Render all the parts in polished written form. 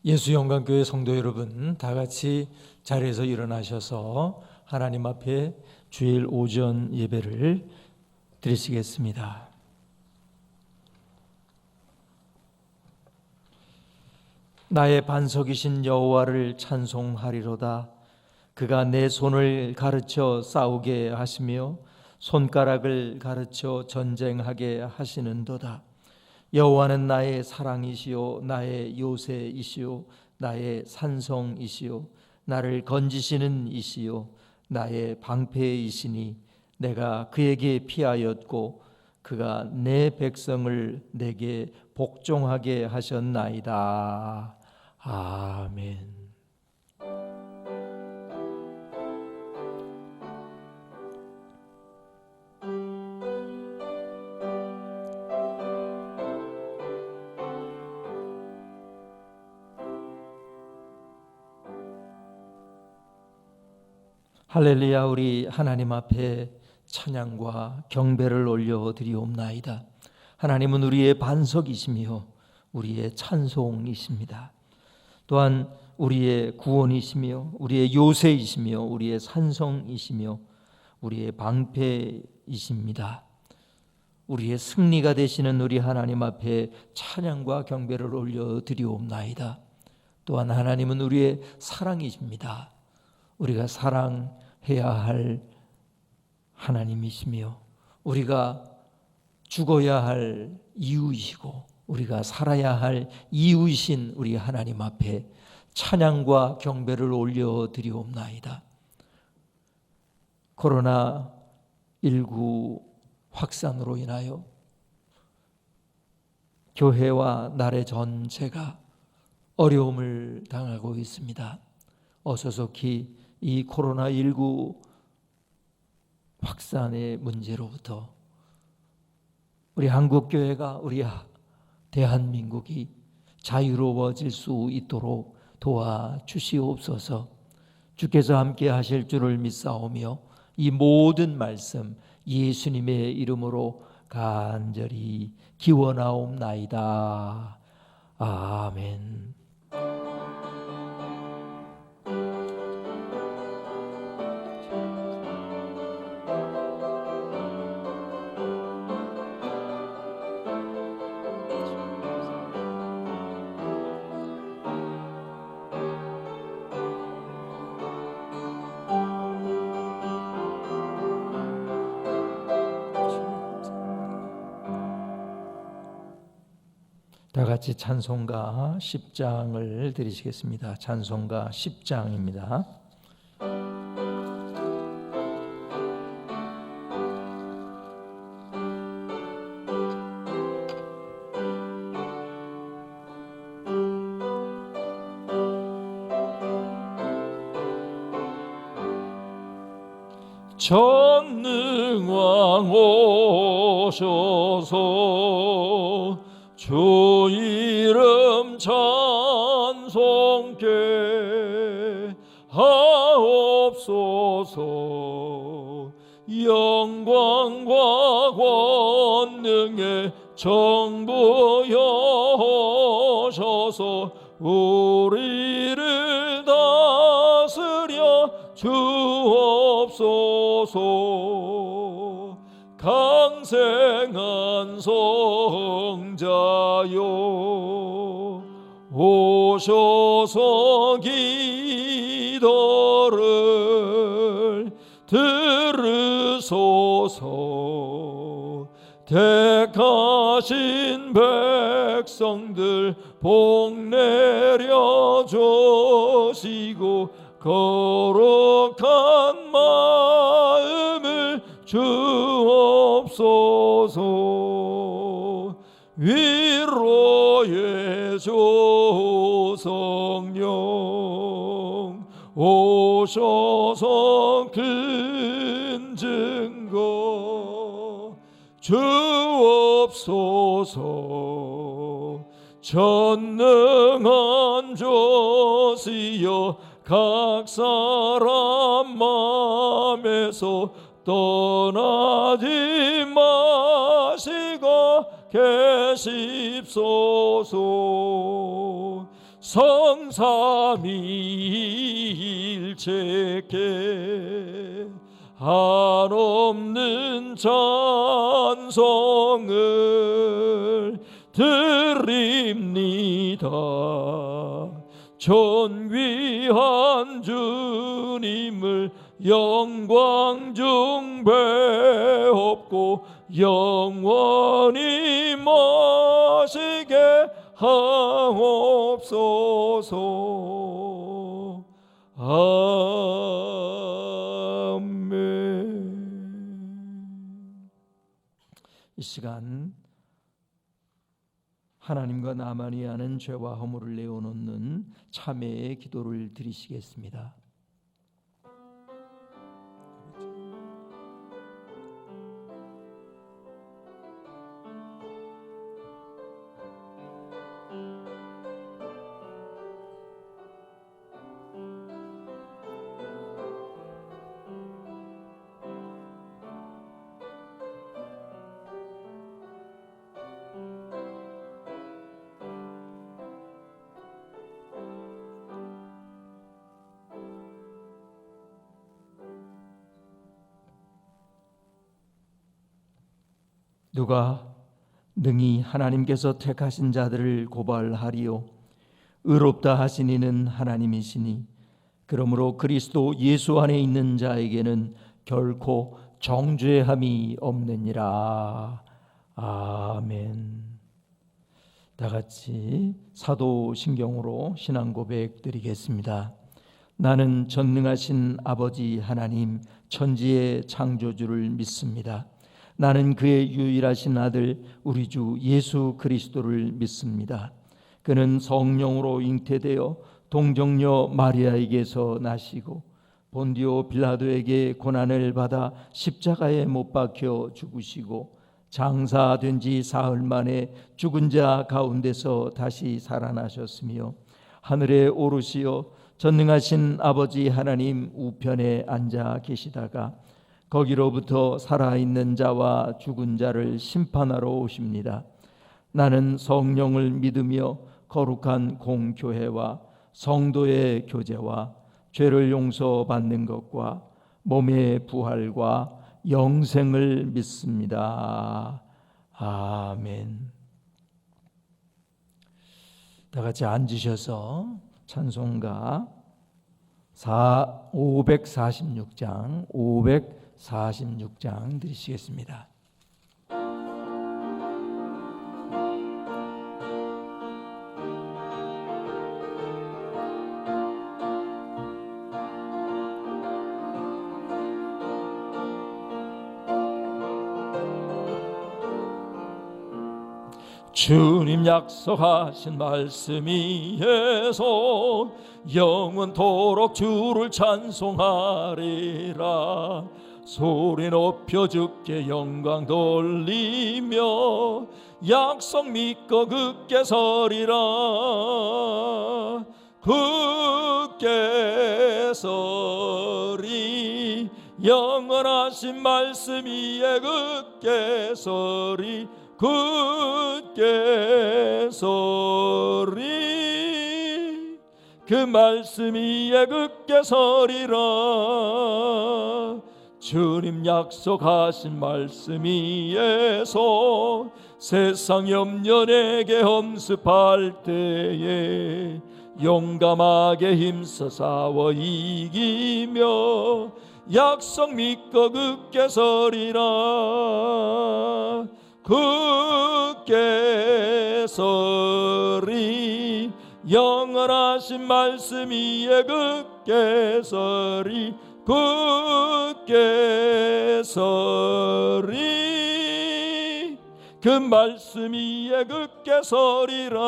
예수영광교회 성도 여러분, 다 같이 자리에서 일어나셔서 하나님 앞에 주일 오전 예배를 드리시겠습니다. 나의 반석이신 여호와를 찬송하리로다. 그가 내 손을 가르쳐 싸우게 하시며 손가락을 가르쳐 전쟁하게 하시는도다. 여호와는 나의 사랑이시요 나의 요새이시요 나의 산성이시요 나를 건지시는 이시요 나의 방패이시니 내가 그에게 피하였고 그가 내 백성을 내게 복종하게 하셨나이다. 아멘. 할렐루야. 우리 하나님 앞에 찬양과 경배를 올려드리옵나이다. 하나님은 우리의 반석이시며 우리의 찬송이십니다. 또한 우리의 구원이시며 우리의 요새이시며 우리의 산성이시며 우리의 방패이십니다. 우리의 승리가 되시는 우리 하나님 앞에 찬양과 경배를 올려드리옵나이다. 또한 하나님은 우리의 사랑이십니다. 우리가 사랑해야 할 하나님이시며 우리가 죽어야 할 이유이시고 우리가 살아야 할 이유이신 우리 하나님 앞에 찬양과 경배를 올려드리옵나이다. 코로나19 확산으로 인하여 교회와 나라의 전체가 어려움을 당하고 있습니다. 어서속히 이 코로나19 확산의 문제로부터 우리 한국교회가 우리 대한민국이 자유로워질 수 있도록 도와주시옵소서. 주께서 함께 하실 줄을 믿사오며 이 모든 말씀 예수님의 이름으로 간절히 기원하옵나이다. 아멘. 다 같이 찬송가 10장을 드리시겠습니다. 찬송가 10장입니다. 전능왕 오셔서 주 이름 찬송케 하옵소서. 영광과 권능의 정부여셔서 우리를 다스려 주옵소서. 강생한 성자여 오셔서 기도를 들으소서. 택하신 백성들 복 내려 주시고 거룩한 마음을 주옵소서. 위로의 조성령 오셔서 큰 증거 주옵소서. 전능한 조시여 각 사람 마음에서 떠나지 마시고 계십소서. 성삼위일체께 한없는 찬송을 드립니다. 존귀한 주님을 영광 중 배옵고 영원히 모시게 하옵소서. 아멘. 이 시간 하나님과 나만이 아는 죄와 허물을 내어놓는 참회의 기도를 드리시겠습니다. 누가 능히 하나님께서 택하신 자들을 고발하리요? 의롭다 하신 이는 하나님이시니 그러므로 그리스도 예수 안에 있는 자에게는 결코 정죄함이 없느니라. 아멘. 다 같이 사도신경으로 신앙 고백 드리겠습니다. 나는 전능하신 아버지 하나님 천지의 창조주를 믿습니다. 나는 그의 유일하신 아들 우리 주 예수 그리스도를 믿습니다. 그는 성령으로 잉태되어 동정녀 마리아에게서 나시고 본디오 빌라도에게 고난을 받아 십자가에 못 박혀 죽으시고 장사된 지 사흘 만에 죽은 자 가운데서 다시 살아나셨으며 하늘에 오르시어 전능하신 아버지 하나님 우편에 앉아 계시다가 거기로부터 살아있는 자와 죽은 자를 심판하러 오십니다. 나는 성령을 믿으며 거룩한 공교회와 성도의 교제와 죄를 용서받는 것과 몸의 부활과 영생을 믿습니다. 아멘. 다 같이 앉으셔서 찬송가 546장 546장 드리시겠습니다. 주님 약속하신 말씀 위에서 영원토록 주를 찬송하리라. 소리 높여 주께 영광 돌리며 약속 믿고 굳게 서리라. 굳게 서리 영원하신 말씀 위에 굳게 서리. 굳게 서리 그 말씀 위에 굳게 서리라. 주님 약속하신 말씀 위에서 세상 염려 내게 험습할 때에 용감하게 힘써 싸워 이기며 약속 믿고 굳게 서리라. 굳게 서리 영원하신 말씀 위에 굳게 서리. 굳게 서리 그 말씀 위에 굳게 서리라.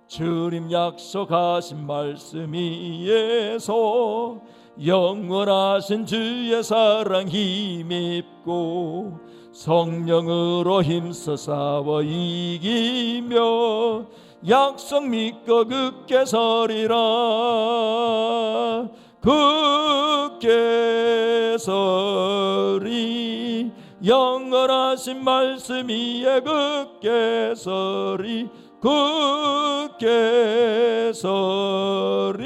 주님 약속하신 말씀 위에서 영원하신 주의 사랑 힘입고 성령으로 힘써 싸워 이기며 약속 믿고 굳게 서리라. 굳게 서리 영원하신 말씀 위에 굳게 서리. 굳게 서리.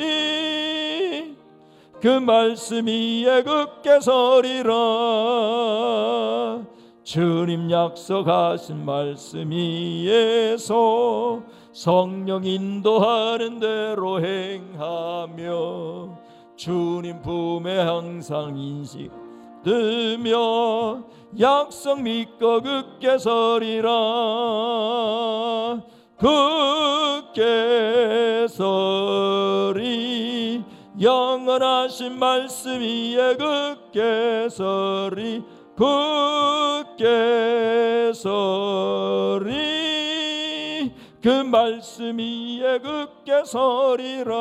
그 말씀이 굳게 서리라. 주님 약속하신 말씀 위에서 성령 인도하는 대로 행하며 주님 품에 항상 인식 들며 약속 믿고 굳게 서리라. 굳게 서리. 영원하신 말씀 위에 굳게 서리. 굳게 서리. 그 말씀 위에 굳게 서리라.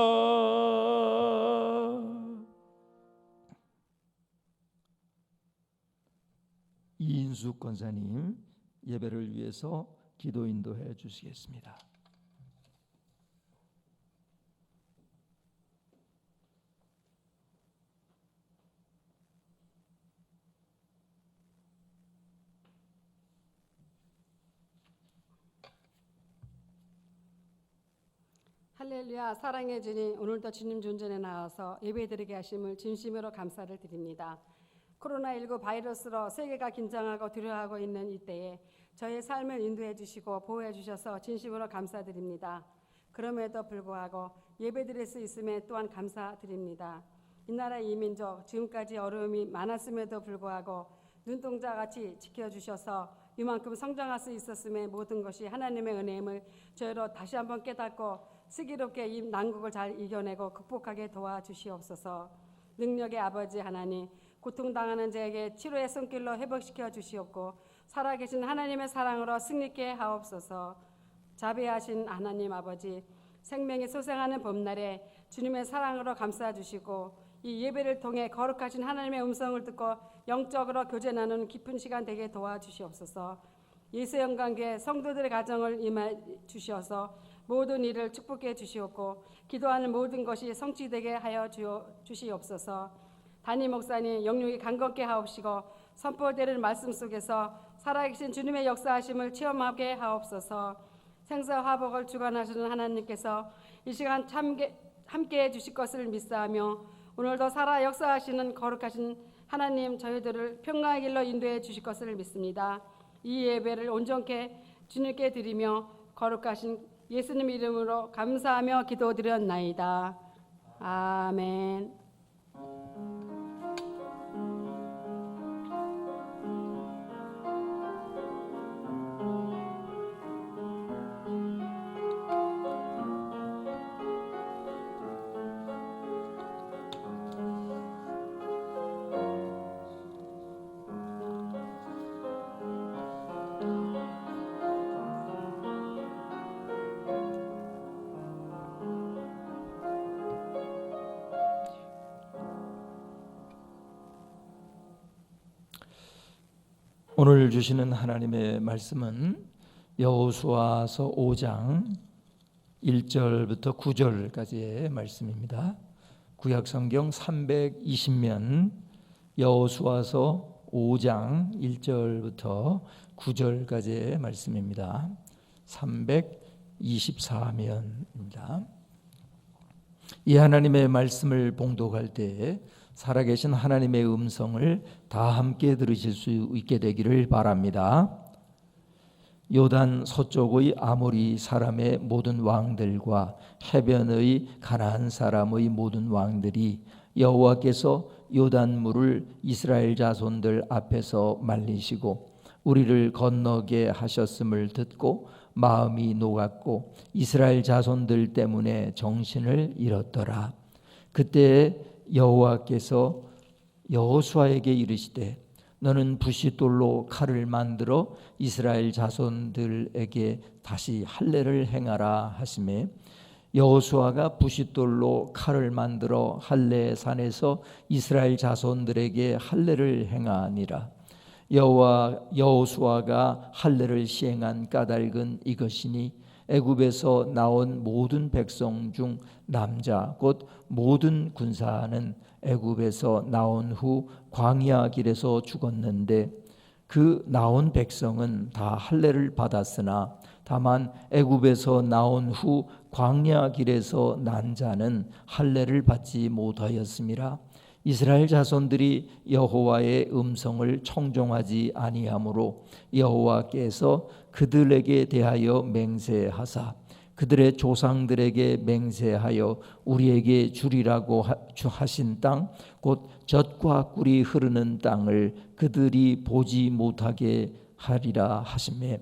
이인숙 권사님 예배를 위해서 기도 인도해 주시겠습니다. 할렐루야. 사랑의 주님, 오늘도 주님 존전에 나와서 예배드리게 하심을 진심으로 감사를 드립니다. 코로나19 바이러스로 세계가 긴장하고 두려워하고 있는 이때에 저의 삶을 인도해 주시고 보호해 주셔서 진심으로 감사드립니다. 그럼에도 불구하고 예배드릴 수 있음에 또한 감사드립니다. 이 나라 이 민족 지금까지 어려움이 많았음에도 불구하고 눈동자같이 지켜주셔서 이만큼 성장할 수 있었음에 모든 것이 하나님의 은혜임을 저희로 다시 한번 깨닫고 슬기롭게 이 난국을 잘 이겨내고 극복하게 도와주시옵소서. 능력의 아버지 하나님, 고통당하는 자에게 치료의 손길로 회복시켜 주시옵고 살아계신 하나님의 사랑으로 승리케 하옵소서. 자비하신 하나님 아버지, 생명이 소생하는 봄날에 주님의 사랑으로 감싸주시고 이 예배를 통해 거룩하신 하나님의 음성을 듣고 영적으로 교제 나누는 깊은 시간 되게 도와주시옵소서. 예수 영광교회 성도들의 가정을 임해 주셔서 모든 일을 축복해 주시옵고 기도하는 모든 것이 성취되게 하여 주시옵소서. 담임 목사님 영육이 강건케 하옵시고 선포되는 말씀 속에서 살아계신 주님의 역사하심을 체험하게 하옵소서. 생사화복을 주관하시는 하나님께서 이 시간 함께해 주실 것을 믿사하며 오늘도 살아 역사하시는 거룩하신 하나님 저희들을 평강의 길로 인도해 주실 것을 믿습니다. 이 예배를 온전케 주님께 드리며 거룩하신 예수님 이름으로 감사하며 기도드렸나이다. 아멘. 오늘 주시는 하나님의 말씀은 여호수아서 5장 1절부터 9절까지의 말씀입니다. 구약성경 320면 여호수아서 5장 1절부터 9절까지의 말씀입니다. 324면입니다. 이 하나님의 말씀을 봉독할 때 살아계신 하나님의 음성을 다 함께 들으실 수 있게 되기를 바랍니다. 요단 서쪽의 아모리 사람의 모든 왕들과 해변의 가나안 사람의 모든 왕들이 여호와께서 요단물을 이스라엘 자손들 앞에서 말리시고 우리를 건너게 하셨음을 듣고 마음이 녹았고 이스라엘 자손들 때문에 정신을 잃었더라. 그때 여호와께서 여호수아에게 이르시되 너는 부싯돌로 칼을 만들어 이스라엘 자손들에게 다시 할례를 행하라 하시매 여호수아가 부싯돌로 칼을 만들어 할례 산에서 이스라엘 자손들에게 할례를 행하니라. 여호수아가 할례를 시행한 까닭은 이것이니 애굽에서 나온 모든 백성 중 남자 곧 모든 군사는 애굽에서 나온 후 광야 길에서 죽었는데 그 나온 백성은 다 할례를 받았으나 다만 애굽에서 나온 후 광야 길에서 난 자는 할례를 받지 못하였음이라. 이스라엘 자손들이 여호와의 음성을 청종하지 아니하므로 여호와께서 그들에게 대하여 맹세하사 그들의 조상들에게 맹세하여 우리에게 주리라고 하신 땅 곧 젖과 꿀이 흐르는 땅을 그들이 보지 못하게 하리라 하시매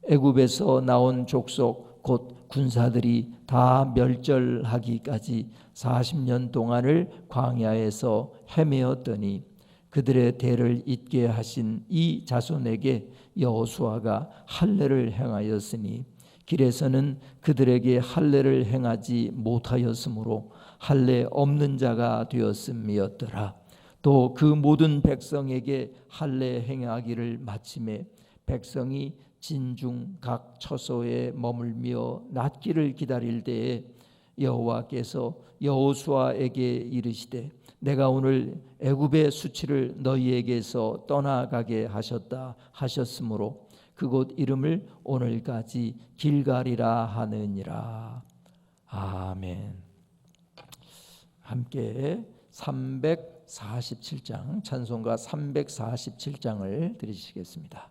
애굽에서 나온 족속 곧 군사들이 다 멸절하기까지 40년 동안을 광야에서 헤매었더니 그들의 대를 잇게 하신 이 자손에게 여호수아가 할례를 행하였으니 길에서는 그들에게 할례를 행하지 못하였으므로 할례 없는 자가 되었음이었더라. 또 그 모든 백성에게 할례 행하기를 마침에 백성이 진중 각 처소에 머물며 낫기를 기다릴 때에 여호와께서 여호수아에게 이르시되 내가 오늘 애굽의 수치를 너희에게서 떠나가게 하셨다 하셨으므로 그곳 이름을 오늘까지 길갈이라 하느니라. 아멘. 함께 347장 찬송가 347장을 들으시겠습니다.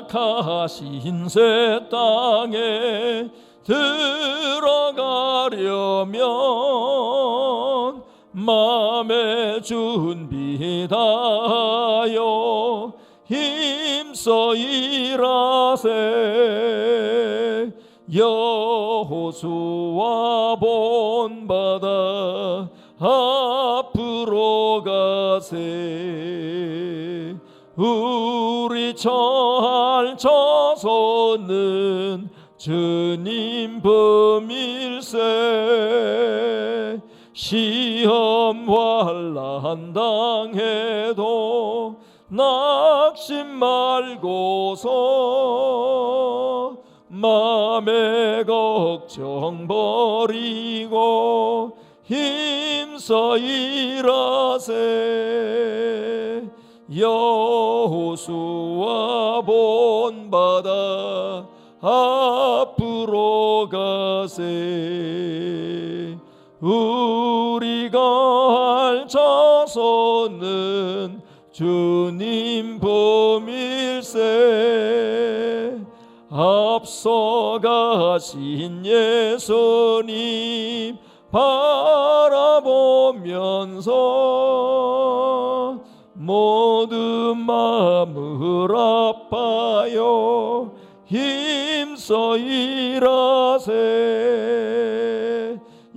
허락하신 새 땅에 들어가려면 마음의 준비 다하여 힘써 일하세. 여호수아 본받아 앞으로 가세. 우리 처할 처소는 주님 범일세. 시험 환난 당해도 낙심 말고서 맘의 걱정 버리고 힘써 일하세. 여호수아 본받아 앞으로 가세. 우리가 할 자손은 주님 범일세. 앞서 가신 예수님 바라보면서 모든 마음을 아파요 힘써 일하세.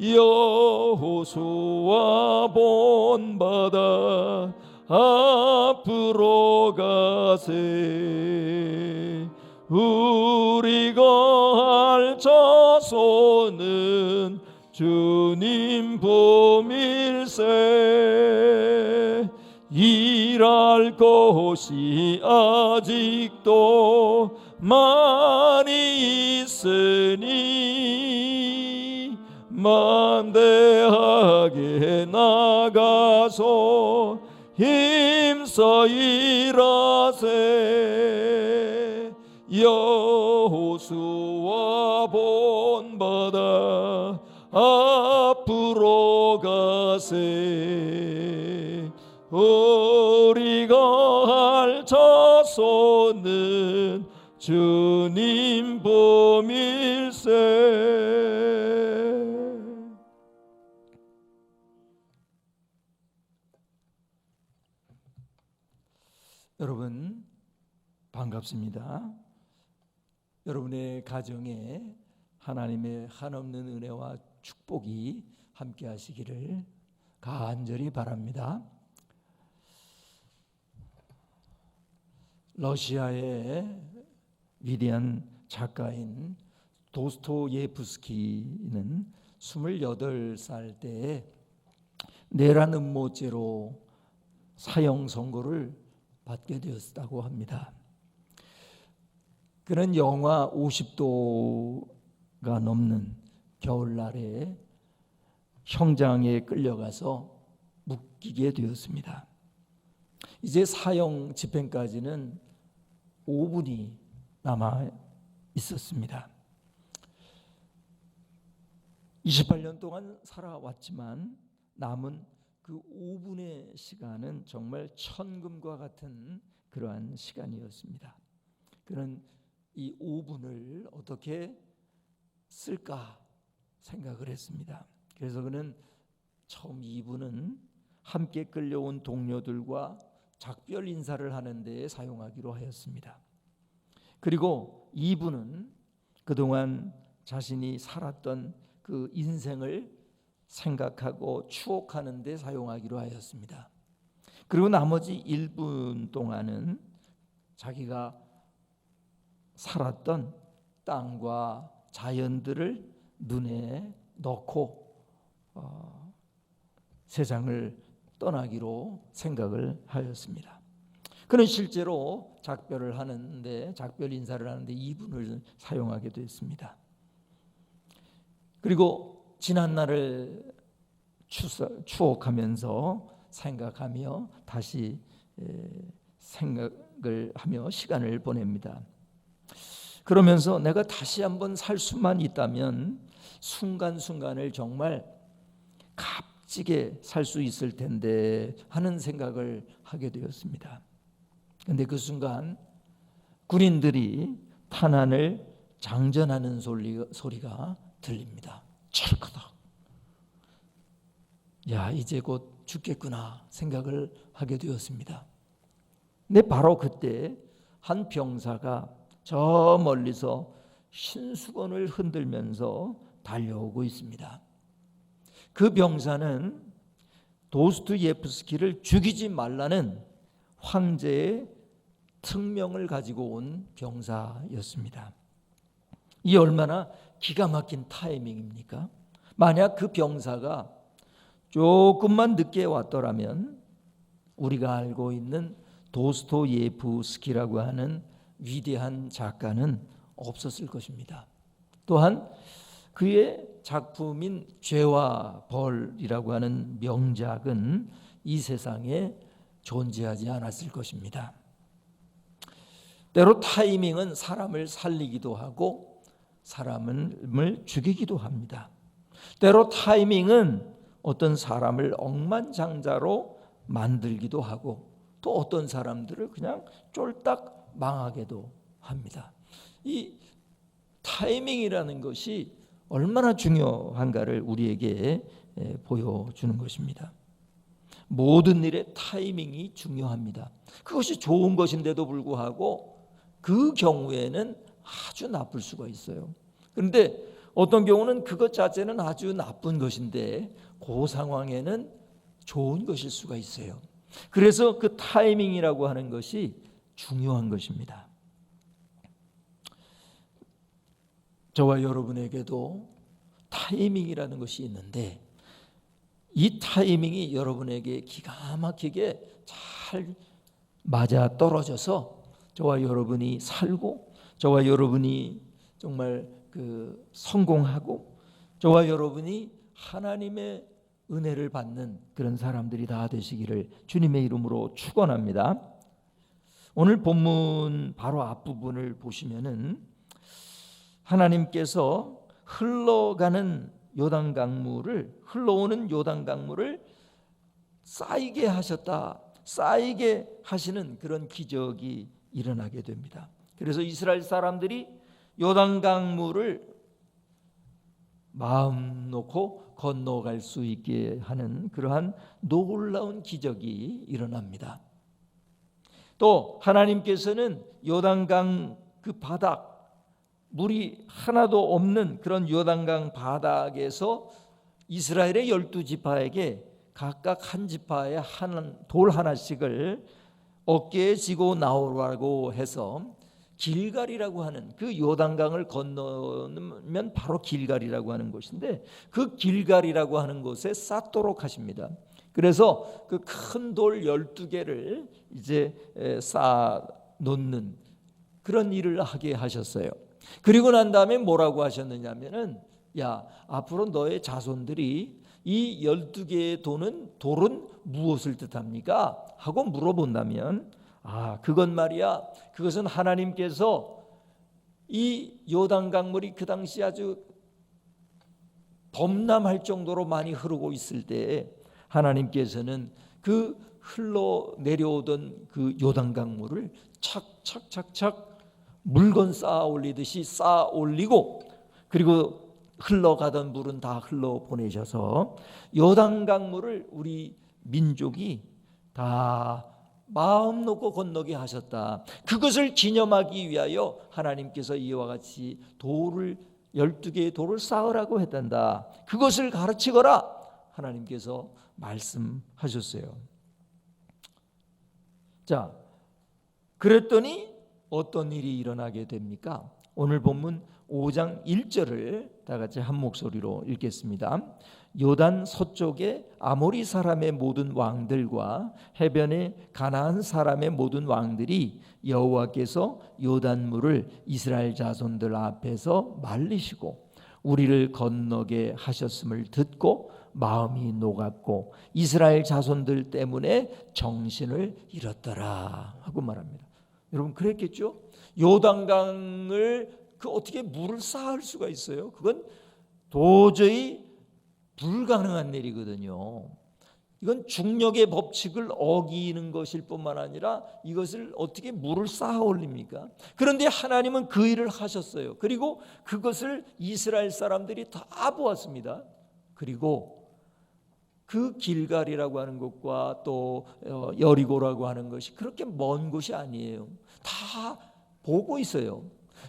여호수아 본받아 앞으로 가세. 우리가 할 자손은 주님 범일세. 일할 것이 아직도 많이 있으니 만대하게 나가서 힘써 일하세. 여호수아 본받아 앞으로 가세. 우리가 할 자손은 주님 범일세. 여러분 반갑습니다. 여러분의 가정에 하나님의 한없는 은혜와 축복이 함께 하시기를 간절히 바랍니다. 러시아의 위대한 작가인 도스토예프스키는 28살 때에 내란 음모죄로 사형 선고를 받게 되었다고 합니다. 그는 영하 50도가 넘는 겨울날에 형장에 끌려가서 묶이게 되었습니다. 이제 사형 집행까지는 5분이 남아 있었습니다. 28년 동안 살아왔지만 남은 그 5분의 시간은 정말 천금과 같은 그러한 시간이었습니다. 그는 이 5분을 어떻게 쓸까 생각을 했습니다. 그래서 그는 처음 2분은 함께 끌려온 동료들과 작별 인사를 하는 데에 사용하기로 하였습니다. 그리고 2분은 그동안 자신이 살았던 그 인생을 생각하고 추억하는 데 사용하기로 하였습니다. 그리고 나머지 1분 동안은 자기가 살았던 땅과 자연들을 눈에 넣고 세상을 떠나기로 생각을 하였습니다. 그는 실제로 작별 인사를 하는데 2분을 사용하게 됐습니다. 그리고 지난 날을 추억하면서 생각하며 다시 생각을 하며 시간을 보냅니다. 그러면서 내가 다시 한번 살 수만 있다면 순간순간을 정말 값지게 살 수 있을 텐데 하는 생각을 하게 되었습니다. 그런데 그 순간 군인들이 탄환을 장전하는 소리가 들립니다. 철커덕. 야, 이제 곧 죽겠구나 생각을 하게 되었습니다. 근데 바로 그때 한 병사가 저 멀리서 신수건을 흔들면서 달려오고 있습니다. 그 병사는 도스토옙스키를 죽이지 말라는 황제의 특명을 가지고 온 병사였습니다. 이 얼마나 기가 막힌 타이밍입니까? 만약 그 병사가 조금만 늦게 왔더라면 우리가 알고 있는 도스토옙스키라고 하는 위대한 작가는 없었을 것입니다. 또한 그의 작품인 죄와 벌이라고 하는 명작은 이 세상에 존재하지 않았을 것입니다. 때로 타이밍은 사람을 살리기도 하고 사람을 죽이기도 합니다. 때로 타이밍은 어떤 사람을 억만장자로 만들기도 하고 또 어떤 사람들을 그냥 쫄딱 망하게도 합니다. 이 타이밍이라는 것이 얼마나 중요한가를 우리에게 보여주는 것입니다. 모든 일의 타이밍이 중요합니다. 그것이 좋은 것인데도 불구하고 그 경우에는 아주 나쁠 수가 있어요. 그런데 어떤 경우는 그것 자체는 아주 나쁜 것인데 그 상황에는 좋은 것일 수가 있어요. 그래서 그 타이밍이라고 하는 것이 중요한 것입니다. 저와 여러분에게도 타이밍이라는 것이 있는데 이 타이밍이 여러분에게 기가 막히게 잘 맞아 떨어져서 저와 여러분이 살고 저와 여러분이 정말 성공하고 저와 여러분이 하나님의 은혜를 받는 그런 사람들이 다 되시기를 주님의 이름으로 축원합니다. 오늘 본문 바로 앞부분을 보시면은 하나님께서 흘러오는 요단강물을 쌓이게 하시는 그런 기적이 일어나게 됩니다. 그래서 이스라엘 사람들이 요단강물을 마음 놓고 건너갈 수 있게 하는 그러한 놀라운 기적이 일어납니다. 또 하나님께서는 요단강 그 바닥, 물이 하나도 없는 그런 요단강 바닥에서 이스라엘의 12지파에게 각각 한 지파에 돌 하나씩을 어깨에 지고 나오라고 해서 길갈이라고 하는 그 요단강을 건너면 바로 길갈이라고 하는 곳인데 그 길갈이라고 하는 곳에 쌓도록 하십니다. 그래서 그 큰 돌 12개를 이제 쌓아 놓는 그런 일을 하게 하셨어요. 그리고 난 다음에 뭐라고 하셨느냐면은 야, 앞으로 너의 자손들이 이 12개의 돌은 무엇을 뜻합니까? 하고 물어본다면 그건 말이야, 그것은 하나님께서 이 요단 강물이 그 당시 아주 범람할 정도로 많이 흐르고 있을 때에 하나님께서는 그 흘러 내려오던 그 요단 강물을 착착착착 물건 쌓아 올리듯이 쌓아 올리고, 그리고 흘러가던 물은 다 흘러 보내셔서 요단 강물을 우리 민족이 다 마음 놓고 건너게 하셨다. 그것을 기념하기 위하여 하나님께서 이와 같이 12개의 돌을 쌓으라고 했단다. 그것을 가르치거라 하나님께서 말씀하셨어요. 자, 그랬더니 어떤 일이 일어나게 됩니까? 오늘 본문 5장 1절을 다 같이 한 목소리로 읽겠습니다. 요단 서쪽의 아모리 사람의 모든 왕들과 해변의 가나안 사람의 모든 왕들이 여호와께서 요단물을 이스라엘 자손들 앞에서 말리시고 우리를 건너게 하셨음을 듣고 마음이 녹았고 이스라엘 자손들 때문에 정신을 잃었더라 하고 말합니다. 여러분, 그랬겠죠? 요단강을 어떻게 물을 쌓을 수가 있어요? 그건 도저히 불가능한 일이거든요. 이건 중력의 법칙을 어기는 것일 뿐만 아니라 이것을 어떻게 물을 쌓아 올립니까? 그런데 하나님은 그 일을 하셨어요. 그리고 그것을 이스라엘 사람들이 다 보았습니다. 그리고 그 길갈이라고 하는 곳과 또 여리고라고 하는 것이 그렇게 먼 곳이 아니에요. 다 보고 있어요.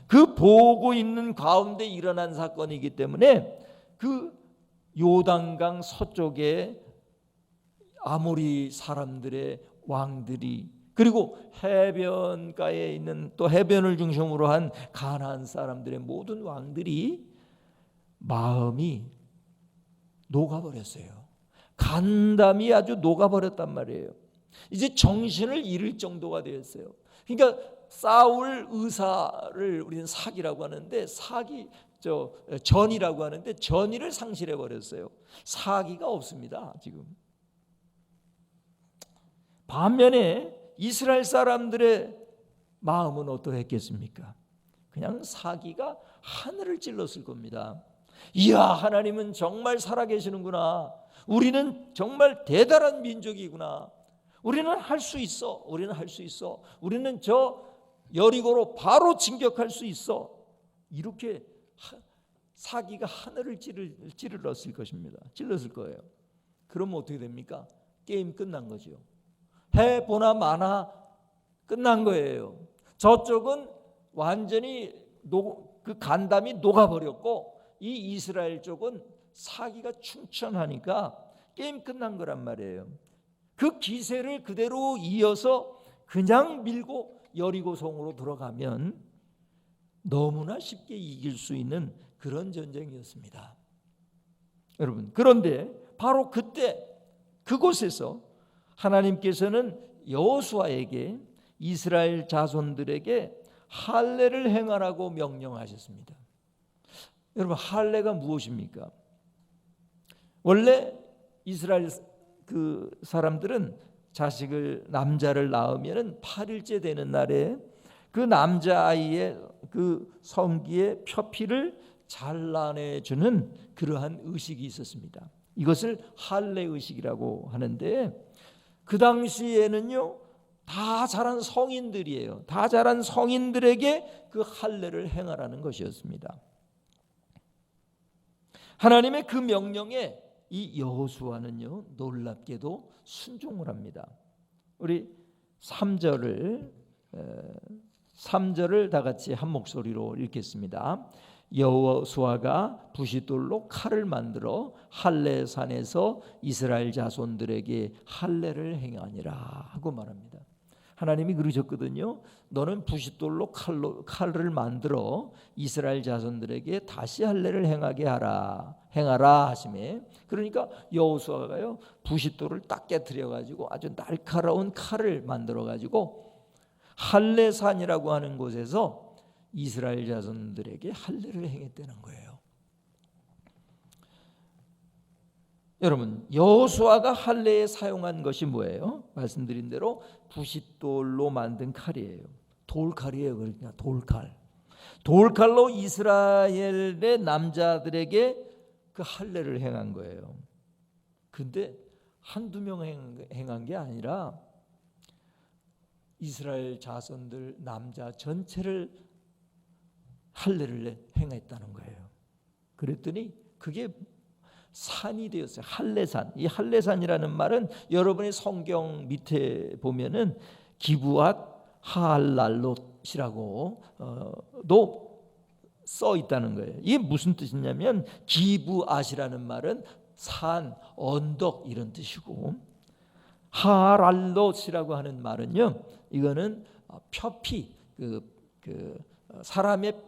그 보고 있는 가운데 일어난 사건이기 때문에 그 요단강 서쪽에 아모리 사람들의 왕들이, 그리고 해변가에 있는 또 해변을 중심으로 한 가나안 사람들의 모든 왕들이 마음이 녹아버렸어요. 간담이 아주 녹아버렸단 말이에요. 이제 정신을 잃을 정도가 되었어요. 그러니까 싸울 의사를 우리는 사기라고 하는데 전이라고 하는데 전의를 상실해 버렸어요. 사기가 없습니다 지금. 반면에 이스라엘 사람들의 마음은 어떠했겠습니까? 그냥 사기가 하늘을 찔렀을 겁니다. 이야, 하나님은 정말 살아계시는구나. 우리는 정말 대단한 민족이구나. 우리는 할 수 있어. 우리는 할 수 있어. 우리는 저 여리고로 바로 진격할 수 있어. 이렇게 사기가 하늘을 찔렀을 것입니다. 찔렀을 거예요. 그러면 어떻게 됩니까? 게임 끝난 거죠. 해보나 마나 끝난 거예요. 저쪽은 완전히 그 간담이 녹아버렸고 이 이스라엘 쪽은 사기가 충천하니까 게임 끝난 거란 말이에요. 그 기세를 그대로 이어서 그냥 밀고 여리고성으로 들어가면 너무나 쉽게 이길 수 있는 그런 전쟁이었습니다. 여러분, 그런데 바로 그때 그곳에서 하나님께서는 여호수아에게 이스라엘 자손들에게 할례를 행하라고 명령하셨습니다. 여러분, 할례가 무엇입니까? 원래 이스라엘 그 사람들은 남자를 낳으면 8일째 되는 날에 그 남자아이의 그 성기의 표피를 잘라내주는 그러한 의식이 있었습니다. 이것을 할례 의식이라고 하는데 그 당시에는요, 다 자란 성인들이에요. 다 자란 성인들에게 그 할례를 행하라는 것이었습니다. 하나님의 그 명령에 이 여호수아는요, 놀랍게도 순종을 합니다. 우리 3절을 다 같이 한 목소리로 읽겠습니다. 여호수아가 부싯돌로 칼을 만들어 할례산에서 이스라엘 자손들에게 할례를 행하니라 하고 말합니다. 하나님이 그러셨거든요. 너는 부싯돌로 칼을 만들어 이스라엘 자손들에게 다시 할례를 행하라 하시매. 그러니까 여호수아가요 부싯돌을 딱 깨트려 가지고 아주 날카로운 칼을 만들어 가지고 할례산이라고 하는 곳에서 이스라엘 자손들에게 할례를 행했다는 거예요. 여러분, 여호수아가 할례에 사용한 것이 뭐예요? 말씀드린 대로 부싯돌로 만든 칼이에요. 돌칼이에요. 그러니까 돌칼. 돌칼로 이스라엘의 남자들에게 그 할례를 행한 거예요. 근데 한두 명 행한 게 아니라 이스라엘 자손들 남자 전체를 할례를 행했다는 거예요. 그랬더니 그게 산이 되었어요. 할례산. 이 할례산이라는 말은 여러분의 성경 밑에 보면은 기브앗 하알랄롯이라고 도 써 있다는 거예요. 이게 무슨 뜻이냐면 기브앗이라는 말은 산, 언덕 이런 뜻이고 하알랄롯이라고 하는 말은요. 이거는 표피, 사람의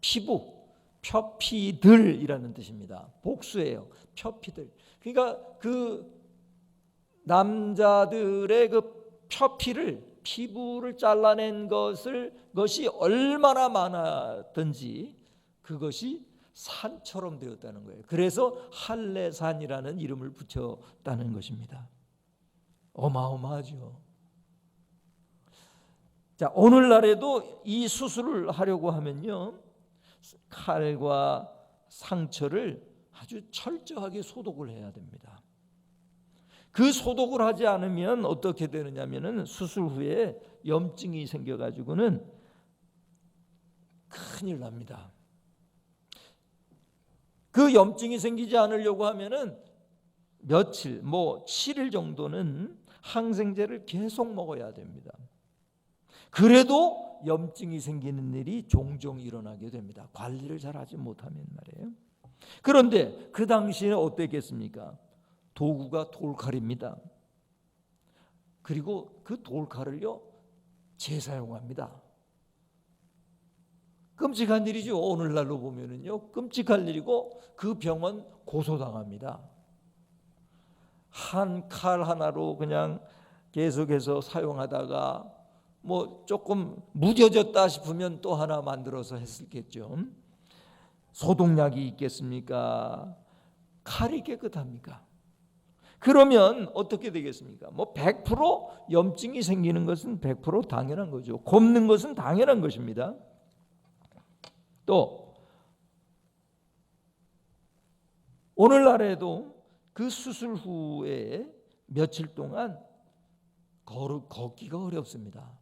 피부, 표피들이라는 뜻입니다. 복수예요. 표피들. 그러니까 그 남자들의 그 피부를 잘라낸 것이 얼마나 많았든지 그것이 산처럼 되었다는 거예요. 그래서 할례산이라는 이름을 붙였다는 것입니다. 어마어마하죠. 자, 오늘날에도 이 수술을 하려고 하면요. 칼과 상처를 아주 철저하게 소독을 해야 됩니다. 그 소독을 하지 않으면 어떻게 되느냐면은 수술 후에 염증이 생겨가지고는 큰일 납니다. 그 염증이 생기지 않으려고 하면은 며칠, 7일 정도는 항생제를 계속 먹어야 됩니다. 그래도 염증이 생기는 일이 종종 일어나게 됩니다. 관리를 잘 하지 못하면 말이에요. 그런데 그 당시에 어땠겠습니까? 도구가 돌칼입니다. 그리고 그 돌칼을요 재사용합니다. 끔찍한 일이죠. 오늘날로 보면은요 끔찍한 일이고 그 병원 고소당합니다. 한 칼 하나로 그냥 계속해서 사용하다가 조금 무뎌졌다 싶으면 또 하나 만들어서 했겠죠. 소독약이 있겠습니까? 칼이 깨끗합니까? 그러면 어떻게 되겠습니까? 100% 염증이 생기는 것은 100% 당연한 거죠. 곱는 것은 당연한 것입니다. 또 오늘날에도 그 수술 후에 며칠 동안 걷기가 어렵습니다.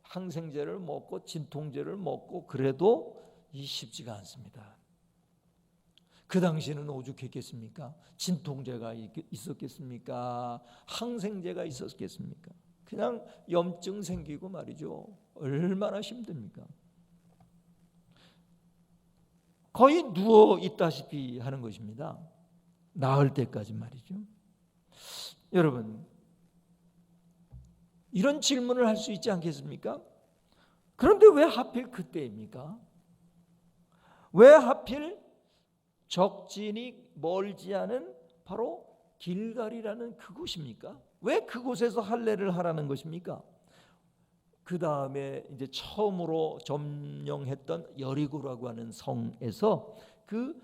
항생제를 먹고 진통제를 먹고 그래도 쉽지가 않습니다. 그 당시에는 오죽했겠습니까? 진통제가 있었겠습니까? 항생제가 있었겠습니까? 그냥 염증 생기고 말이죠. 얼마나 힘듭니까? 거의 누워 있다시피 하는 것입니다. 나을 때까지 말이죠. 여러분, 이런 질문을 할 수 있지 않겠습니까? 그런데 왜 하필 그때입니까? 왜 하필 적진이 멀지 않은 바로 길갈이라는 그곳입니까? 왜 그곳에서 할례를 하라는 것입니까? 그 다음에 이제 처음으로 점령했던 여리고라고 하는 성에서 그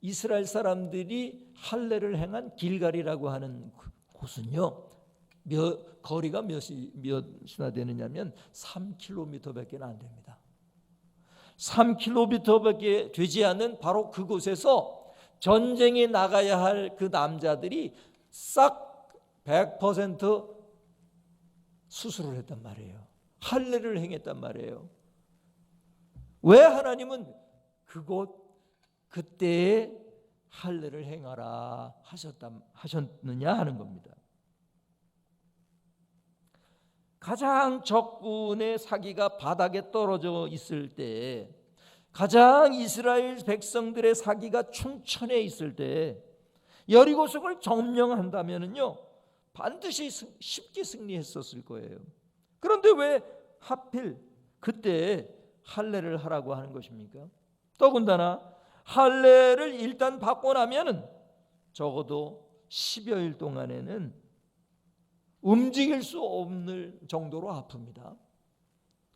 이스라엘 사람들이 할례를 행한 길갈이라고 하는 곳은요, 거리가 몇이나 되느냐면 3km밖에 안 됩니다. 3km밖에 되지 않는 바로 그곳에서 전쟁에 나가야 할 그 남자들이 싹 100% 수술을 했단 말이에요. 할례를 행했단 말이에요. 왜 하나님은 그때에 할례를 행하라 하셨느냐 하는 겁니다. 가장 적군의 사기가 바닥에 떨어져 있을 때, 가장 이스라엘 백성들의 사기가 충천해 있을 때 여리고성을 점령한다면요 반드시 쉽게 승리했었을 거예요. 그런데 왜 하필 그때 할례를 하라고 하는 것입니까? 더군다나 할례를 일단 받고 나면은 적어도 10여일 동안에는 움직일 수 없는 정도로 아픕니다.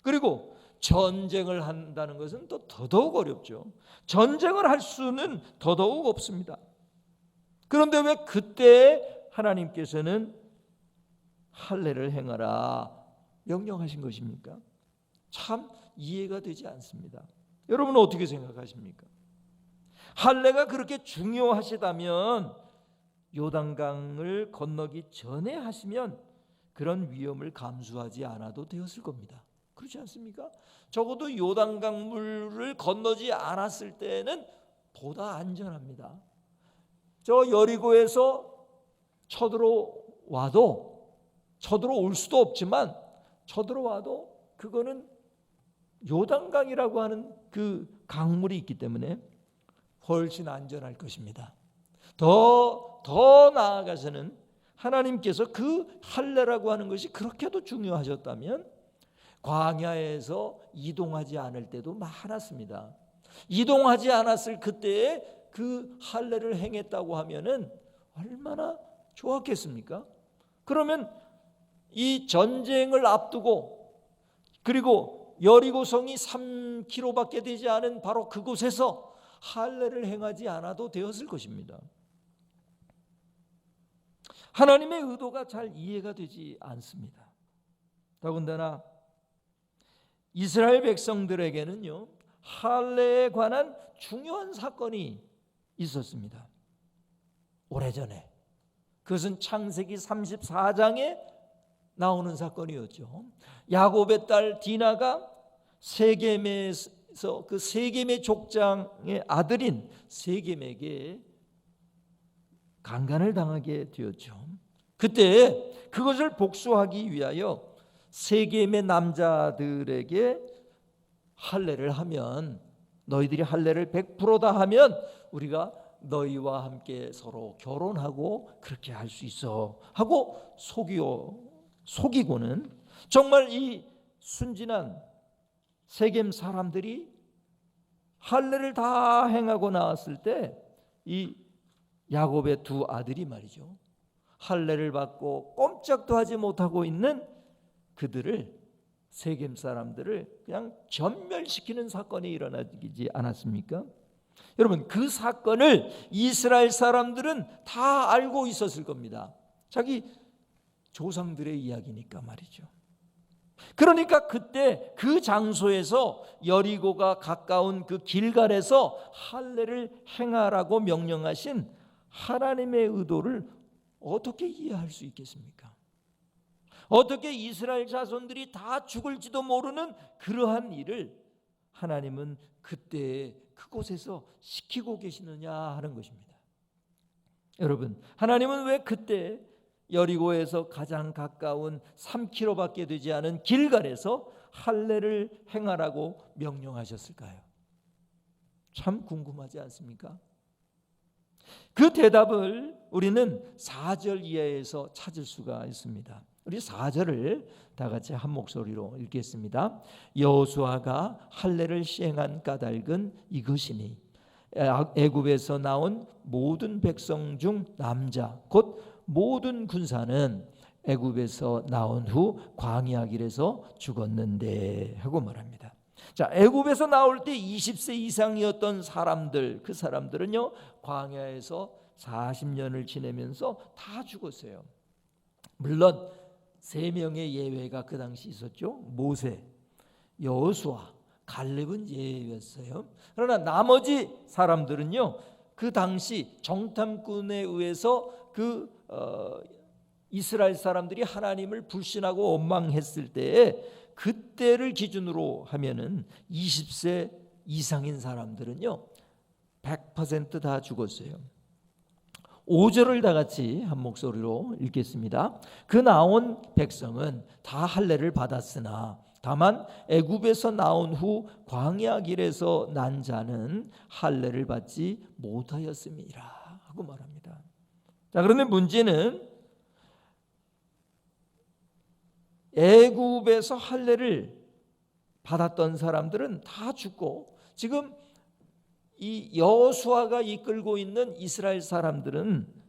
그리고 전쟁을 한다는 것은 또 더더욱 어렵죠. 전쟁을 할 수는 더더욱 없습니다. 그런데 왜 그때 하나님께서는 할례를 행하라 명령하신 것입니까? 참 이해가 되지 않습니다. 여러분은 어떻게 생각하십니까? 할례가 그렇게 중요하시다면 요단강을 건너기 전에 하시면 그런 위험을 감수하지 않아도 되었을 겁니다. 그렇지 않습니까? 적어도 요단강 물을 건너지 않았을 때는 보다 안전합니다. 저 여리고에서 쳐들어올 수도 없지만 쳐들어와도 그거는 요단강이라고 하는 그 강물이 있기 때문에 훨씬 안전할 것입니다. 더 나아가서는 하나님께서 그 할례라고 하는 것이 그렇게도 중요하셨다면 광야에서 이동하지 않을 때도 많았습니다. 이동하지 않았을 그때에 그 할례를 행했다고 하면은 얼마나 좋았겠습니까? 그러면 이 전쟁을 앞두고 그리고 여리고성이 3km밖에 되지 않은 바로 그곳에서 할례를 행하지 않아도 되었을 것입니다. 하나님의 의도가 잘 이해가 되지 않습니다. 더군다나 이스라엘 백성들에게는요, 할례에 관한 중요한 사건이 있었습니다. 오래전에. 그것은 창세기 34장에 나오는 사건이었죠. 야곱의 딸 디나가 세겜에서 그 세겜의 족장의 아들인 세겜에게 강간을 당하게 되었죠. 그때 그것을 복수하기 위하여 세겜의 남자들에게 할례를 하면 너희들이 할례를 100%다 하면 우리가 너희와 함께 서로 결혼하고 그렇게 할 수 있어 하고 속이고는 정말 이 순진한 세겜 사람들이 할례를 다 행하고 나왔을 때 이 야곱의 두 아들이 말이죠, 할례를 받고 꼼짝도 하지 못하고 있는 그들을, 세겜 사람들을 그냥 전멸시키는 사건이 일어나지 않았습니까? 여러분, 그 사건을 이스라엘 사람들은 다 알고 있었을 겁니다. 자기 조상들의 이야기니까 말이죠. 그러니까 그때 그 장소에서 여리고가 가까운 그 길갈에서 할례를 행하라고 명령하신 하나님의 의도를 어떻게 이해할 수 있겠습니까? 어떻게 이스라엘 자손들이 다 죽을지도 모르는 그러한 일을 하나님은 그때 그곳에서 시키고 계시느냐 하는 것입니다. 여러분, 하나님은 왜 그때 여리고에서 가장 가까운 3km밖에 되지 않은 길갈에서 할례를 행하라고 명령하셨을까요? 참 궁금하지 않습니까? 그 대답을 우리는 4절 이하에서 찾을 수가 있습니다. 우리 4절을 다 같이 한 목소리로 읽겠습니다. 여호수아가 할례를 시행한 까닭은 이것이니 애굽에서 나온 모든 백성 중 남자 곧 모든 군사는 애굽에서 나온 후 광야 길에서 죽었는데 하고 말합니다. 자, 애굽에서 나올 때 20세 이상이었던 사람들, 그 사람들은요 광야에서 40년을 지내면서 다 죽었어요. 물론 3명의 예외가 그 당시 있었죠. 모세, 여호수아, 갈렙은 예외였어요. 그러나 나머지 사람들은요 그 당시 정탐꾼에 의해서 이스라엘 사람들이 하나님을 불신하고 원망했을 때에 그때를 기준으로 하면은 20세 이상인 사람들은요 100% 다 죽었어요. 5절을 다 같이 한 목소리로 읽겠습니다. 그 나온 백성은 다 할례를 받았으나 다만 애굽에서 나온 후 광야 길에서 난 자는 할례를 받지 못하였음이라 하고 말합니다. 자, 그런데 문제는 애굽에서 할례를 받았던 사람들은 다 죽고 지금 이 여호수아가 이끌고 있는 이스라엘 사람들은,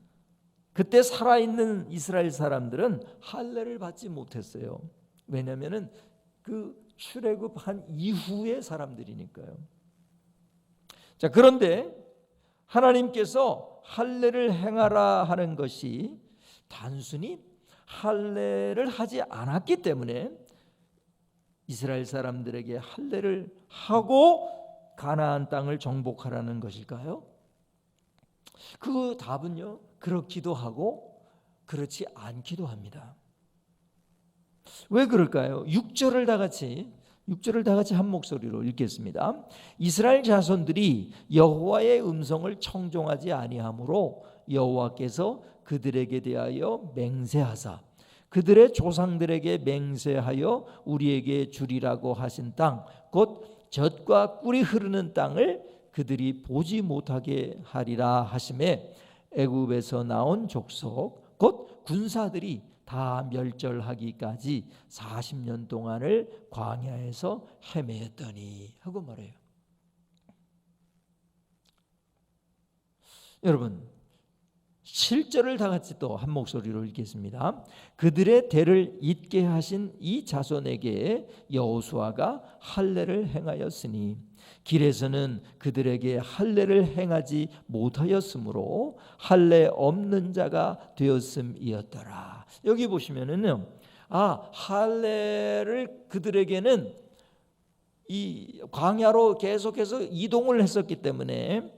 그때 살아있는 이스라엘 사람들은 할례를 받지 못했어요. 왜냐하면 그 출애굽한 이후의 사람들이니까요. 자, 그런데 하나님께서 할례를 행하라 하는 것이 단순히 할례를 하지 않았기 때문에 이스라엘 사람들에게 할례를 하고 가나안 땅을 정복하라는 것일까요? 그 답은요, 그렇기도 하고 그렇지 않기도 합니다. 왜 그럴까요? 6절을 다 같이 한 목소리로 읽겠습니다. 이스라엘 자손들이 여호와의 음성을 청종하지 아니하므로 여호와께서 그들에게 대하여 맹세하사 그들의 조상들에게 맹세하여 우리에게 주리라고 하신 땅, 곧 젖과 꿀이 흐르는 땅을 그들이 보지 못하게 하리라 하심에 애굽에서 나온 족속 곧 군사들이 다 멸절하기까지 40년 동안을 광야에서 헤매었더니 하고 말해요. 여러분, 7절을 다 같이 또 한 목소리로 읽겠습니다. 그들의 대를 잇게 하신 이 자손에게 여호수아가 할례를 행하였으니 길에서는 그들에게 할례를 행하지 못하였으므로 할례 없는 자가 되었음이었더라. 여기 보시면은요, 할례를 그들에게는 이 광야로 계속해서 이동을 했었기 때문에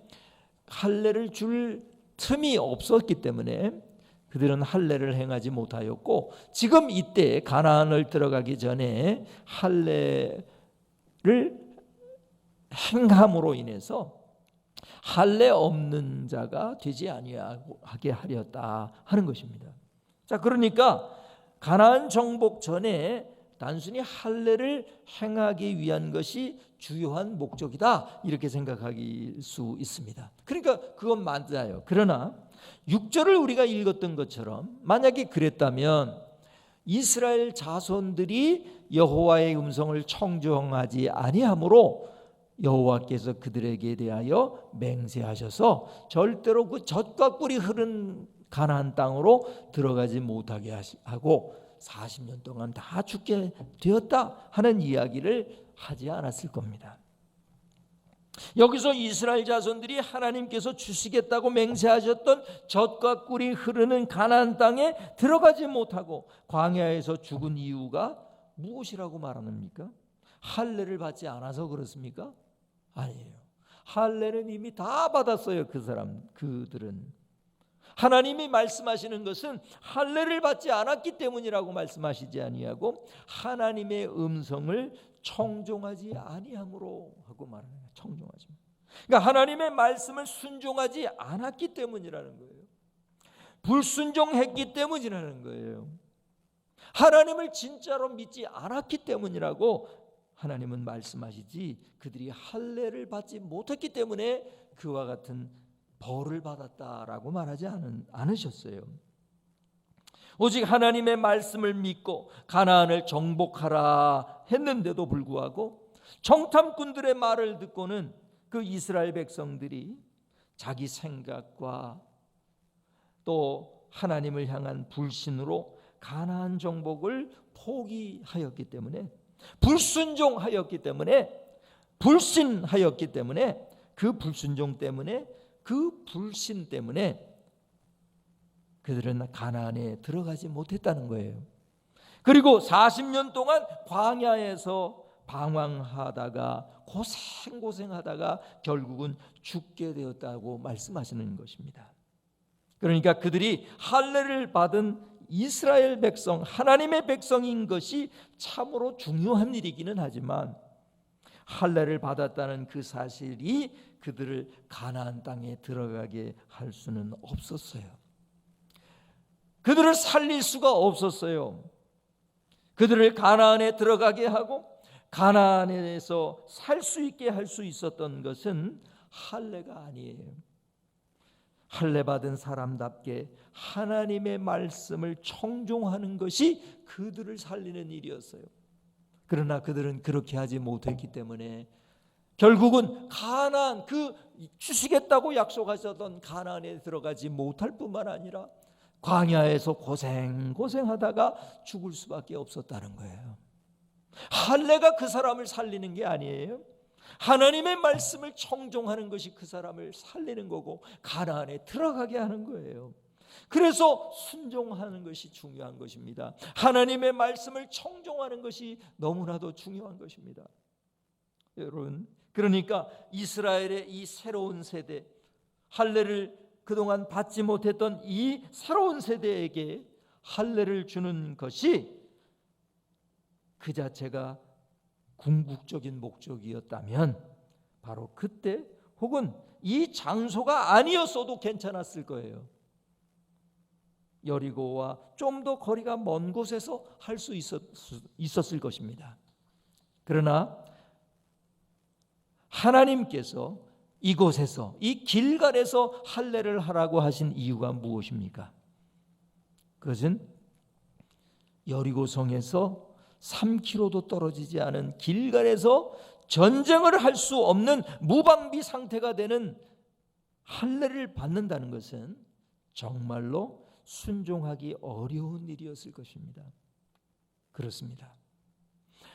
할례를 줄 틈이 없었기 때문에 그들은 할례를 행하지 못하였고, 지금 이때 가나안을 들어가기 전에 할례를 행함으로 인해서 할례 없는 자가 되지 아니하게 하렸다 하는 것입니다. 자, 그러니까 가나안 정복 전에 단순히 할례를 행하기 위한 것이 주요한 목적이다, 이렇게 생각할 수 있습니다. 그러니까 그건 맞아요. 그러나 6절을 우리가 읽었던 것처럼 만약에 그랬다면 이스라엘 자손들이 여호와의 음성을 청종하지 아니하므로 여호와께서 그들에게 대하여 맹세하셔서 절대로 그 젖과 꿀이 흐른 가나안 땅으로 들어가지 못하게 하고 40년 동안 다 죽게 되었다 하는 이야기를 하지 않았을 겁니다. 여기서 이스라엘 자손들이 하나님께서 주시겠다고 맹세하셨던 젖과 꿀이 흐르는 가나안 땅에 들어가지 못하고 광야에서 죽은 이유가 무엇이라고 말합니까? 할례를 받지 않아서 그렇습니까? 아니에요. 할례는 이미 다 받았어요. 그들은. 하나님이 말씀하시는 것은 할례를 받지 않았기 때문이라고 말씀하시지 아니하고 하나님의 음성을 청종하지 아니함으로 하고 말하는 거예요. 청종하지. 그러니까 하나님의 말씀을 순종하지 않았기 때문이라는 거예요. 불순종했기 때문이라는 거예요. 하나님을 진짜로 믿지 않았기 때문이라고 하나님은 말씀하시지, 그들이 할례를 받지 못했기 때문에 그와 같은 벌을 받았다라고 말하지 않으셨어요. 오직 하나님의 말씀을 믿고 가나안을 정복하라 했는데도 불구하고 정탐꾼들의 말을 듣고는 그 이스라엘 백성들이 자기 생각과 또 하나님을 향한 불신으로 가나안 정복을 포기하였기 때문에, 불순종하였기 때문에, 불신하였기 때문에, 그 불순종 때문에, 그 불신 때문에 그들은 가나안에 들어가지 못했다는 거예요. 그리고 40년 동안 광야에서 방황하다가 고생하다가 결국은 죽게 되었다고 말씀하시는 것입니다. 그러니까 그들이 할례를 받은 이스라엘 백성, 하나님의 백성인 것이 참으로 중요한 일이기는 하지만 할례를 받았다는 그 사실이 그들을 가나안 땅에 들어가게 할 수는 없었어요. 그들을 살릴 수가 없었어요. 그들을 가나안에 들어가게 하고 가나안에서 살 수 있게 할 수 있었던 것은 할례가 아니에요. 할례 받은 사람답게 하나님의 말씀을 청종하는 것이 그들을 살리는 일이었어요. 그러나 그들은 그렇게 하지 못했기 때문에 결국은 가나안, 그 주시겠다고 약속하셨던 가나안에 들어가지 못할 뿐만 아니라 광야에서 고생하다가 죽을 수밖에 없었다는 거예요. 할례가 그 사람을 살리는 게 아니에요. 하나님의 말씀을 청종하는 것이 그 사람을 살리는 거고 가나안에 들어가게 하는 거예요. 그래서 순종하는 것이 중요한 것입니다. 하나님의 말씀을 청종하는 것이 너무나도 중요한 것입니다. 여러분, 그러니까 이스라엘의 이 새로운 세대, 할례를 그동안 받지 못했던 이 새로운 세대에게 할례를 주는 것이 그 자체가 궁극적인 목적이었다면 바로 그때 혹은 이 장소가 아니었어도 괜찮았을 거예요. 여리고와 좀 더 거리가 먼 곳에서 할 수 있었을 것입니다. 그러나 하나님께서 이곳에서, 이 길갈에서 할례를 하라고 하신 이유가 무엇입니까? 그것은 여리고성에서 3km도 떨어지지 않은 길갈에서 전쟁을 할 수 없는 무방비 상태가 되는 할례를 받는다는 것은 정말로 순종하기 어려운 일이었을 것입니다. 그렇습니다.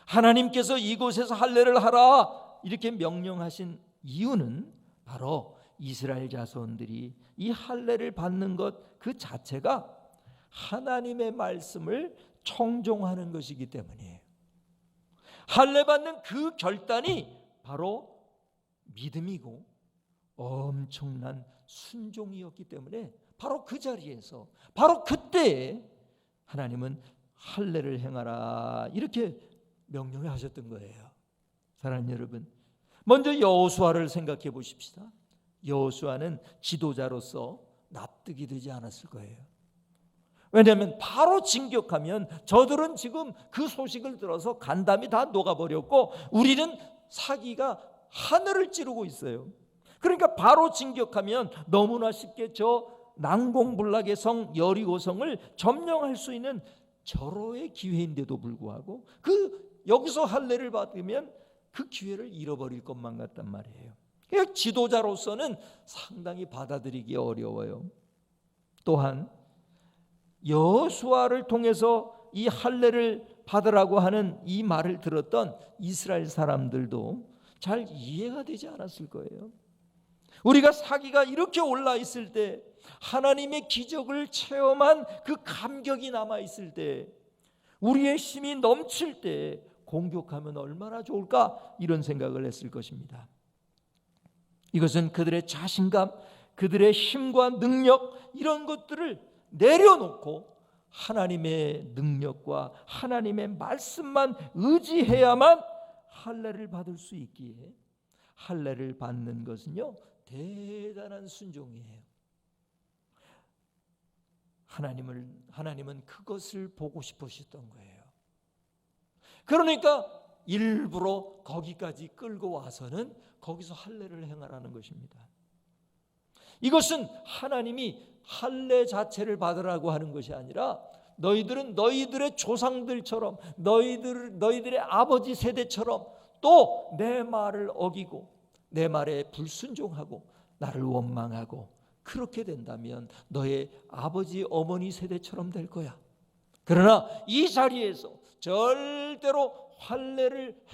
하나님께서 이곳에서 할례를 하라 이렇게 명령하신 이유는 바로 이스라엘 자손들이 이 할례를 받는 것 그 자체가 하나님의 말씀을 청종하는 것이기 때문이에요. 할례 받는 그 결단이 바로 믿음이고 엄청난 순종이었기 때문에 바로 그 자리에서, 바로 그때에 하나님은 할례를 행하라 이렇게 명령하셨던 거예요. 사랑하는 여러분, 먼저 여호수아를 생각해 보십시다. 여호수아는 지도자로서 납득이 되지 않았을 거예요. 왜냐하면 바로 진격하면 저들은 지금 그 소식을 들어서 간담이 다 녹아버렸고 우리는 사기가 하늘을 찌르고 있어요. 그러니까 바로 진격하면 너무나 쉽게 저 난공불락의 성 여리고성을 점령할 수 있는 절호의 기회인데도 불구하고 여기서 할례를 받으면 그 기회를 잃어버릴 것만 같단 말이에요. 그러니까 지도자로서는 상당히 받아들이기 어려워요. 또한 여호수아를 통해서 이 할례를 받으라고 하는 이 말을 들었던 이스라엘 사람들도 잘 이해가 되지 않았을 거예요. 우리가 사기가 이렇게 올라 있을 때, 하나님의 기적을 체험한 그 감격이 남아 있을 때, 우리의 힘이 넘칠 때 공격하면 얼마나 좋을까 이런 생각을 했을 것입니다. 이것은 그들의 자신감, 그들의 힘과 능력 이런 것들을 내려놓고 하나님의 능력과 하나님의 말씀만 의지해야만 할례를 받을 수 있기에 할례를 받는 것은요 대단한 순종이에요. 하나님은 그것을 보고 싶으셨던 거예요. 그러니까 일부러 거기까지 끌고 와서는 거기서 할례를 행하라는 것입니다. 이것은 하나님이 할례 자체를 받으라고 하는 것이 아니라 너희들은 너희들의 조상들처럼 너희들의 아버지 세대처럼 또 내 말을 어기고 내 말에 불순종하고 나를 원망하고 그렇게 된다면 너의 아버지 어머니 세대처럼 될 거야. 그러나 이 자리에서 절대로 할례를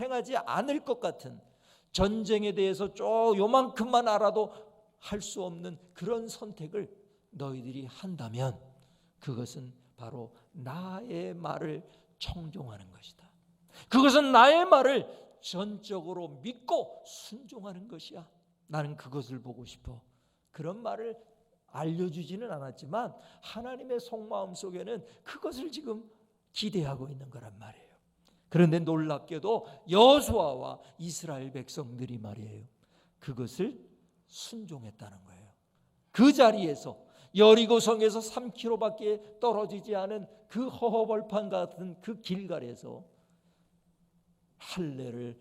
행하지 않을 것 같은, 전쟁에 대해서 요만큼만 알아도 할 수 없는 그런 선택을 너희들이 한다면 그것은 바로 나의 말을 청종하는 것이다. 그것은 나의 말을 전적으로 믿고 순종하는 것이야. 나는 그것을 보고 싶어. 그런 말을 알려주지는 않았지만 하나님의 속마음 속에는 그것을 지금 기대하고 있는 거란 말이에요. 그런데 놀랍게도 여호수아와 이스라엘 백성들이 말이에요, 그것을 순종했다는 거예요. 그 자리에서 여리고성에서 3km밖에 떨어지지 않은 그 허허벌판 같은 그 길갈에서 할례를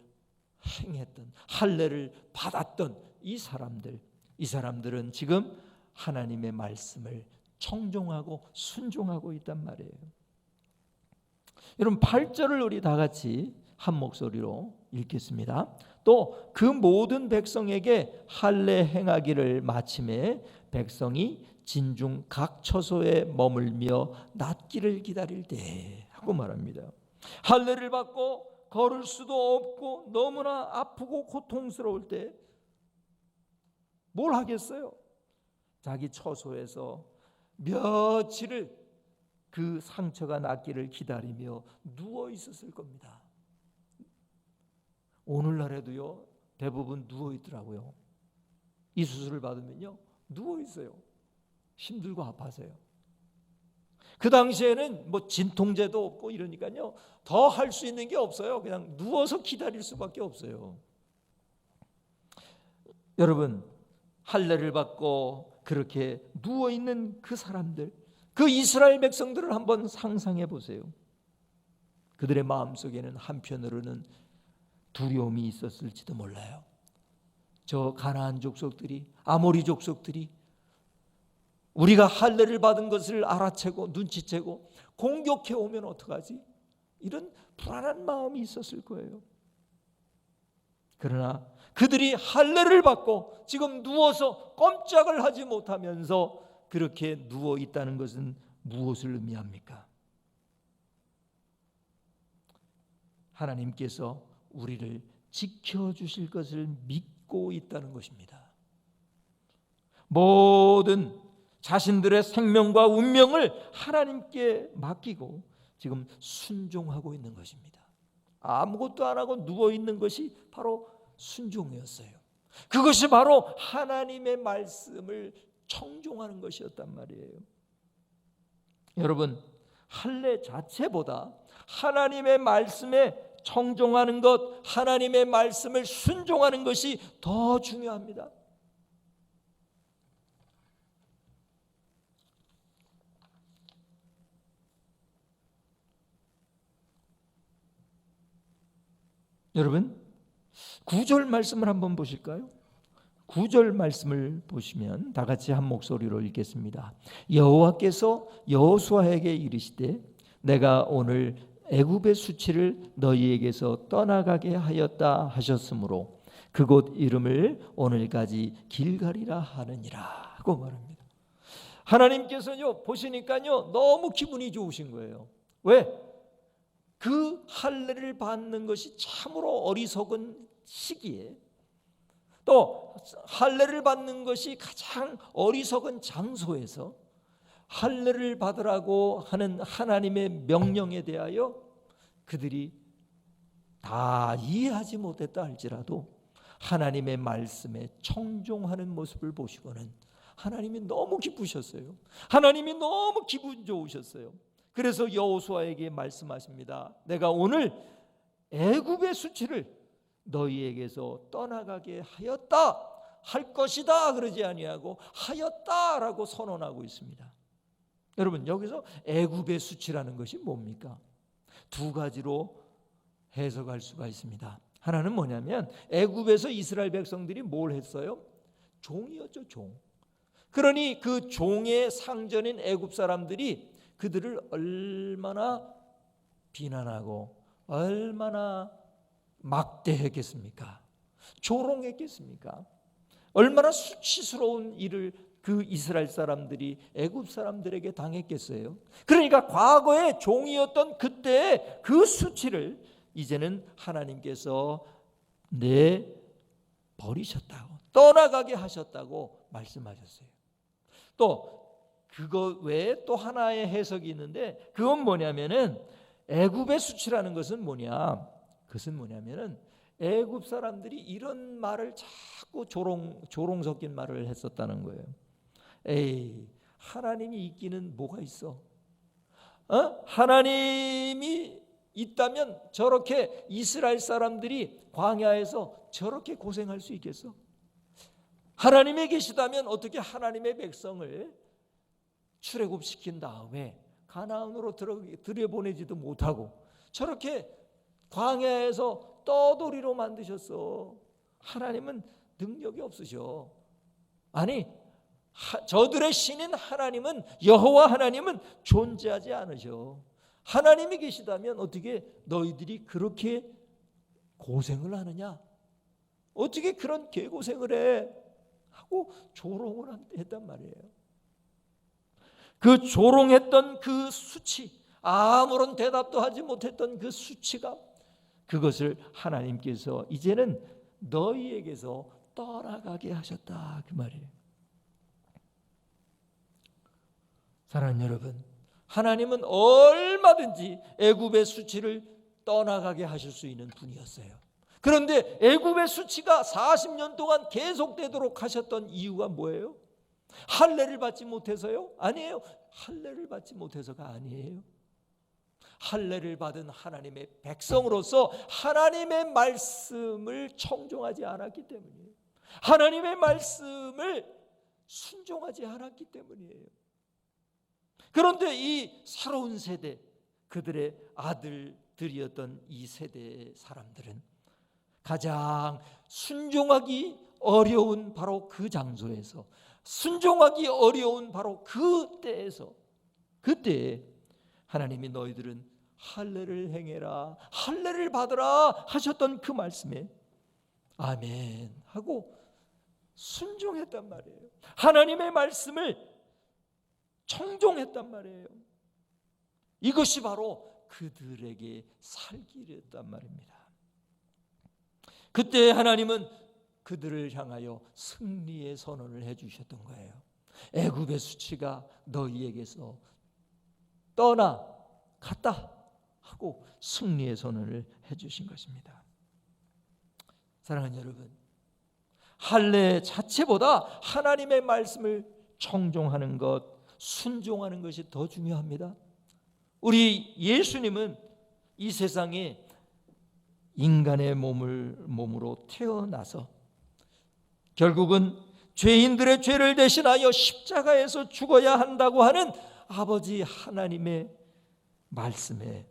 행했던, 할례를 받았던 이 사람들, 이 사람들은 지금 하나님의 말씀을 청종하고 순종하고 있단 말이에요. 여러분 8절을 우리 다 같이 한 목소리로 읽겠습니다. 또 그 모든 백성에게 할례 행하기를 마침에 백성이 진중 각 처소에 머물며 낫기를 기다릴 때 하고 말합니다. 할례를 받고 걸을 수도 없고 너무나 아프고 고통스러울 때 뭘 하겠어요? 자기 처소에서 며칠을 그 상처가 낫기를 기다리며 누워 있었을 겁니다. 오늘날에도요 대부분 누워 있더라고요. 이 수술을 받으면요 누워 있어요. 힘들고 아파서요. 그 당시에는 뭐 진통제도 없고 이러니까요 더 할 수 있는 게 없어요. 그냥 누워서 기다릴 수밖에 없어요. 여러분 할례를 받고 그렇게 누워 있는 그 사람들, 그 이스라엘 백성들을 한번 상상해 보세요. 그들의 마음속에는 한편으로는 두려움이 있었을지도 몰라요. 저 가나안 족속들이, 아모리 족속들이 우리가 할례를 받은 것을 알아채고 눈치채고 공격해 오면 어떡하지? 이런 불안한 마음이 있었을 거예요. 그러나 그들이 할례를 받고 지금 누워서 꼼짝을 하지 못하면서 그렇게 누워 있다는 것은 무엇을 의미합니까? 하나님께서 우리를 지켜주실 것을 믿고 있다는 것입니다. 모든 자신들의 생명과 운명을 하나님께 맡기고 지금 순종하고 있는 것입니다. 아무것도 안 하고 누워 있는 것이 바로 순종이었어요. 그것이 바로 하나님의 말씀을 청종하는 것이었단 말이에요. 여러분, 할례 자체보다 하나님의 말씀에 청종하는 것, 하나님의 말씀을 순종하는 것이 더 중요합니다. 여러분 9절 말씀을 한번 보실까요? 9절 말씀을 보시면 다 같이 한 목소리로 읽겠습니다. 여호와께서 여호수아에게 이르시되 내가 오늘 애굽의 수치를 너희에게서 떠나가게 하였다 하셨으므로 그곳 이름을 오늘까지 길갈이라 하느니라 하고 말합니다. 하나님께서요 보시니까요 너무 기분이 좋으신 거예요. 왜? 그 할례를 받는 것이 참으로 어리석은 시기에 또 할례를 받는 것이 가장 어리석은 장소에서 할례를 받으라고 하는 하나님의 명령에 대하여 그들이 다 이해하지 못했다 할지라도 하나님의 말씀에 청종하는 모습을 보시고는 하나님이 너무 기쁘셨어요. 하나님이 너무 기분 좋으셨어요. 그래서 여호수아에게 말씀하십니다. 내가 오늘 애굽의 수치를 너희에게서 떠나가게 하였다 할 것이다 그러지 아니하고 하였다라고 선언하고 있습니다. 여러분 여기서 애굽의 수치라는 것이 뭡니까? 두 가지로 해석할 수가 있습니다. 하나는 뭐냐면 애굽에서 이스라엘 백성들이 뭘 했어요? 종이었죠, 종. 그러니 그 종의 상전인 애굽 사람들이 그들을 얼마나 비난하고 얼마나 막대했겠습니까? 조롱했겠습니까? 얼마나 수치스러운 일을 그 이스라엘 사람들이 애굽 사람들에게 당했겠어요? 그러니까 과거에 종이었던 그때의 그 수치를 이제는 하나님께서 내버리셨다고 떠나가게 하셨다고 말씀하셨어요. 또 그거 외에 또 하나의 해석이 있는데 그건 뭐냐면은 애굽의 수치라는 것은 뭐냐? 그것은 뭐냐면은 애굽 사람들이 이런 말을 자꾸 조롱 섞인 말을 했었다는 거예요. 에이, 하나님이 있기는 뭐가 있어? 하나님이 있다면 저렇게 이스라엘 사람들이 광야에서 저렇게 고생할 수 있겠어? 하나님이 계시다면 어떻게 하나님의 백성을 출애굽시킨 다음에 가나안으로 들여보내지도 못하고 저렇게 광야에서 떠돌이로 만드셨어. 하나님은 능력이 없으셔. 아니, 저들의 신인 하나님은, 여호와 하나님은 존재하지 않으셔. 하나님이 계시다면 어떻게 너희들이 그렇게 고생을 하느냐? 어떻게 그런 개고생을 해? 하고 조롱을 했단 말이에요. 그 조롱했던 그 수치, 아무런 대답도 하지 못했던 그 수치가, 그것을 하나님께서 이제는 너희에게서 떠나가게 하셨다, 그 말이에요. 사랑하는 여러분, 하나님은 얼마든지 애굽의 수치를 떠나가게 하실 수 있는 분이었어요. 그런데 애굽의 수치가 40년 동안 계속되도록 하셨던 이유가 뭐예요? 할례를 받지 못해서요? 아니에요. 할례를 받지 못해서가 아니에요. 할례를 받은 하나님의 백성으로서 하나님의 말씀을 청종하지 않았기 때문이에요. 하나님의 말씀을 순종하지 않았기 때문이에요. 그런데 이 새로운 세대, 그들의 아들들이었던 이 세대의 사람들은 가장 순종하기 어려운 바로 그 장소에서, 순종하기 어려운 바로 그때에서, 그때에 하나님이 너희들은 할례를 행해라, 할례를 받으라 하셨던 그 말씀에 아멘 하고 순종했단 말이에요. 하나님의 말씀을 청종했단 말이에요. 이것이 바로 그들에게 살길이었단 말입니다. 그때 하나님은 그들을 향하여 승리의 선언을 해주셨던 거예요. 애굽의 수치가 너희에게서 떠나갔다 하고 승리의 선언을 해주신 것입니다. 사랑하는 여러분, 할례 자체보다 하나님의 말씀을 청종하는 것, 순종하는 것이 더 중요합니다. 우리 예수님은 이 세상에 인간의 몸으로 태어나서 결국은 죄인들의 죄를 대신하여 십자가에서 죽어야 한다고 하는 아버지 하나님의 말씀에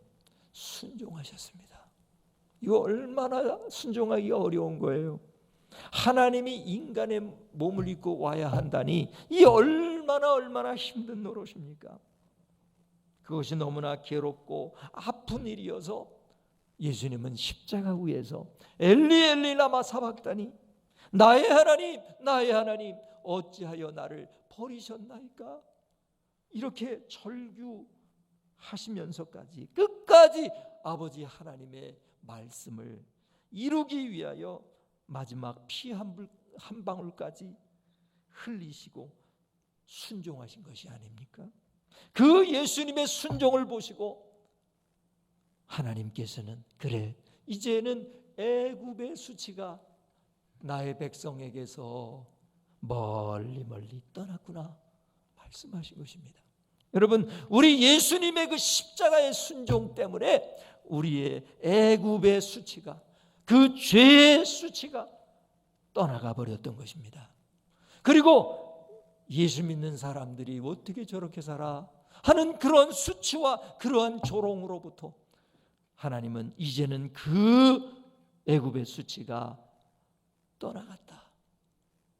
순종하셨습니다. 이거 얼마나 순종하기가 어려운 거예요. 하나님이 인간의 몸을 입고 와야 한다니 이 얼마나 힘든 노릇입니까? 그것이 너무나 괴롭고 아픈 일이어서 예수님은 십자가 위에서 엘리 엘리 라마 사박다니, 나의 하나님 어찌하여 나를 버리셨나이까, 이렇게 절규하시면서까지 끝까지 아버지 하나님의 말씀을 이루기 위하여 마지막 피 한 방울까지 흘리시고 순종하신 것이 아닙니까? 그 예수님의 순종을 보시고 하나님께서는 그래, 이제는 애굽의 수치가 나의 백성에게서 멀리 떠났구나 말씀하신 것입니다. 여러분, 우리 예수님의 그 십자가의 순종 때문에 우리의 애굽의 수치가, 그 죄의 수치가 떠나가 버렸던 것입니다. 그리고 예수 믿는 사람들이 어떻게 저렇게 살아 하는 그런 수치와 그러한 조롱으로부터 하나님은 이제는 그 애굽의 수치가 떠나갔다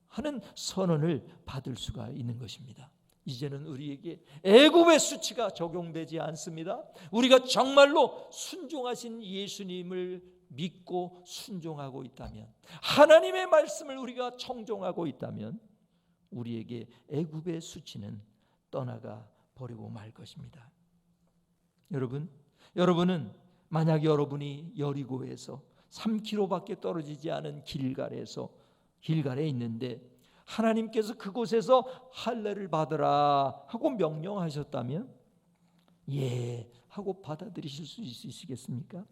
하는 선언을 받을 수가 있는 것입니다. 이제는 우리에게 애굽의 수치가 적용되지 않습니다. 우리가 정말로 순종하신 예수님을 믿고 순종하고 있다면, 하나님의 말씀을 우리가 청종하고 있다면 우리에게 애굽의 수치는 떠나가 버리고 말 것입니다. 여러분은 만약 여러분이 여리고에서 3km밖에 떨어지지 않은 길갈에 있는데 하나님께서 그곳에서 할례를 받으라 하고 명령하셨다면 예 하고 받아들이실 수 있으시겠습니까?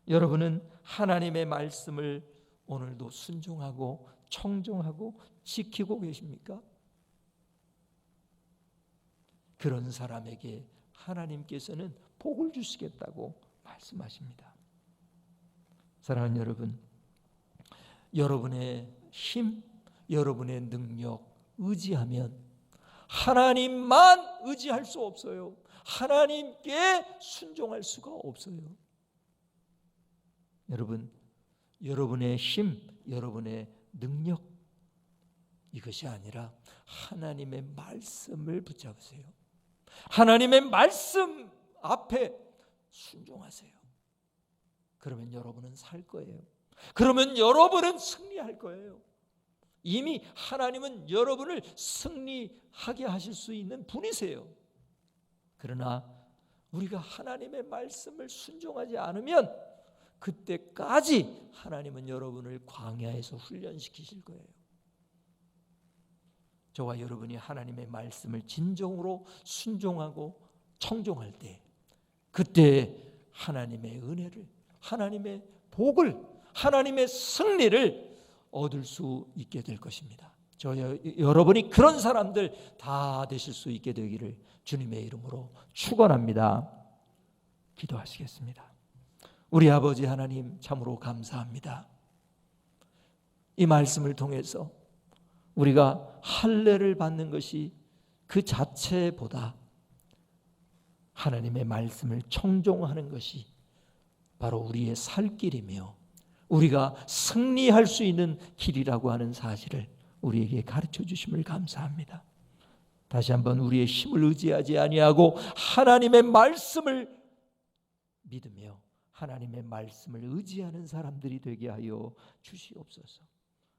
여러분은 하나님의 말씀을 오늘도 순종하고 청종하고 지키고 계십니까? 그런 사람에게 하나님께서는 복을 주시겠다고 말씀하십니다. 사랑하는 여러분, 여러분의 힘, 여러분의 능력 의지하면 하나님만 의지할 수 없어요. 하나님께 순종할 수가 없어요. 여러분, 여러분의 힘, 여러분의 능력 이것이 아니라 하나님의 말씀을 붙잡으세요. 하나님의 말씀 앞에 순종하세요. 그러면 여러분은 살 거예요. 그러면 여러분은 승리할 거예요. 이미 하나님은 여러분을 승리하게 하실 수 있는 분이세요. 그러나 우리가 하나님의 말씀을 순종하지 않으면 그때까지 하나님은 여러분을 광야에서 훈련시키실 거예요. 저와 여러분이 하나님의 말씀을 진정으로 순종하고 청종할 때, 그때 하나님의 은혜를, 하나님의 복을, 하나님의 승리를 얻을 수 있게 될 것입니다. 여러분이 그런 사람들 다 되실 수 있게 되기를 주님의 이름으로 축원합니다. 기도하시겠습니다. 우리 아버지 하나님, 참으로 감사합니다. 이 말씀을 통해서 우리가 할례를 받는 것이 그 자체보다 하나님의 말씀을 청종하는 것이 바로 우리의 살 길이며 우리가 승리할 수 있는 길이라고 하는 사실을 우리에게 가르쳐 주심을 감사합니다. 다시 한번 우리의 힘을 의지하지 아니하고 하나님의 말씀을 믿으며 하나님의 말씀을 의지하는 사람들이 되게 하여 주시옵소서.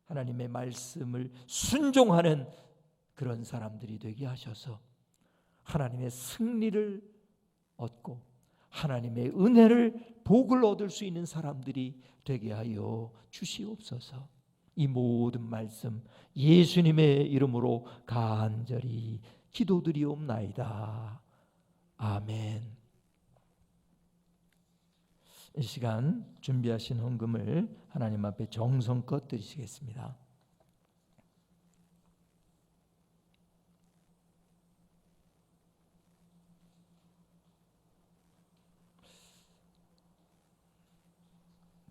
하나님의 말씀을 순종하는 그런 사람들이 되게 하셔서 하나님의 승리를 얻고 하나님의 은혜를, 복을 얻을 수 있는 사람들이 되게 하여 주시옵소서. 이 모든 말씀 예수님의 이름으로 간절히 기도드리옵나이다. 아멘. 이 시간 준비하신 헌금을 하나님 앞에 정성껏 드리시겠습니다.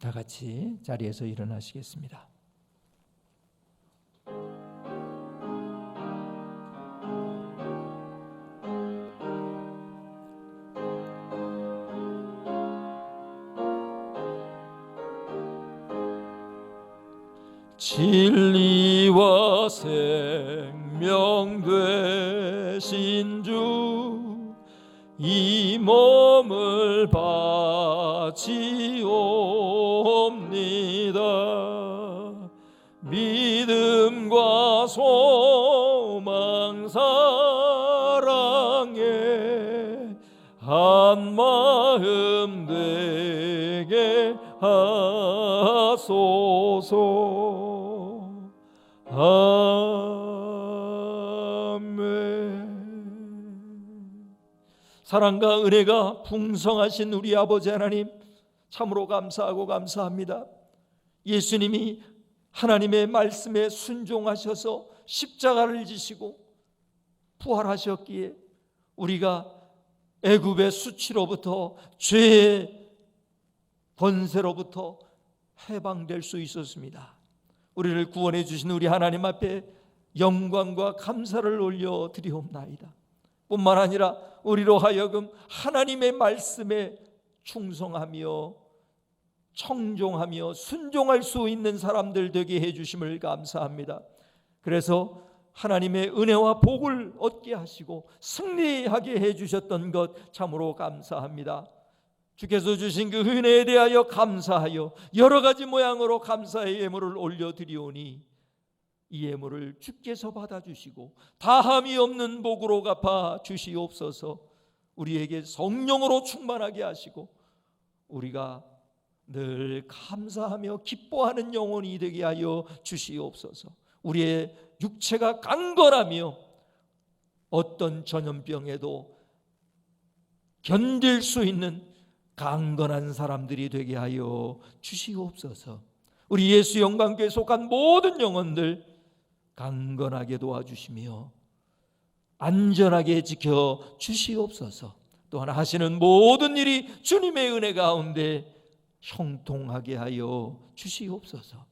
다 같이 자리에서 일어나시겠습니다. 진리와 생명 되신 주, 이 몸을 바치옵니다. 믿음과 소망 사랑에 한 마음 되게 하소서. 아멘. 사랑과 은혜가 풍성하신 우리 아버지 하나님, 참으로 감사하고 감사합니다. 예수님이 하나님의 말씀에 순종하셔서 십자가를 지시고 부활하셨기에 우리가 애굽의 수치로부터, 죄의 권세로부터 해방될 수 있었습니다. 우리를 구원해 주신 우리 하나님 앞에 영광과 감사를 올려드리옵나이다. 뿐만 아니라 우리로 하여금 하나님의 말씀에 충성하며 청종하며 순종할 수 있는 사람들 되게 해주심을 감사합니다. 그래서 하나님의 은혜와 복을 얻게 하시고 승리하게 해주셨던 것 참으로 감사합니다. 주께서 주신 그 은혜에 대하여 감사하여 여러 가지 모양으로 감사의 예물을 올려드리오니 이 예물을 주께서 받아주시고 다함이 없는 복으로 갚아 주시옵소서. 우리에게 성령으로 충만하게 하시고 우리가 늘 감사하며 기뻐하는 영혼이 되게 하여 주시옵소서. 우리의 육체가 강건하며 어떤 전염병에도 견딜 수 있는 강건한 사람들이 되게 하여 주시옵소서. 우리 예수 영광교회에 속한 모든 영혼들 강건하게 도와주시며 안전하게 지켜 주시옵소서. 또한 하시는 모든 일이 주님의 은혜 가운데 형통하게 하여 주시옵소서.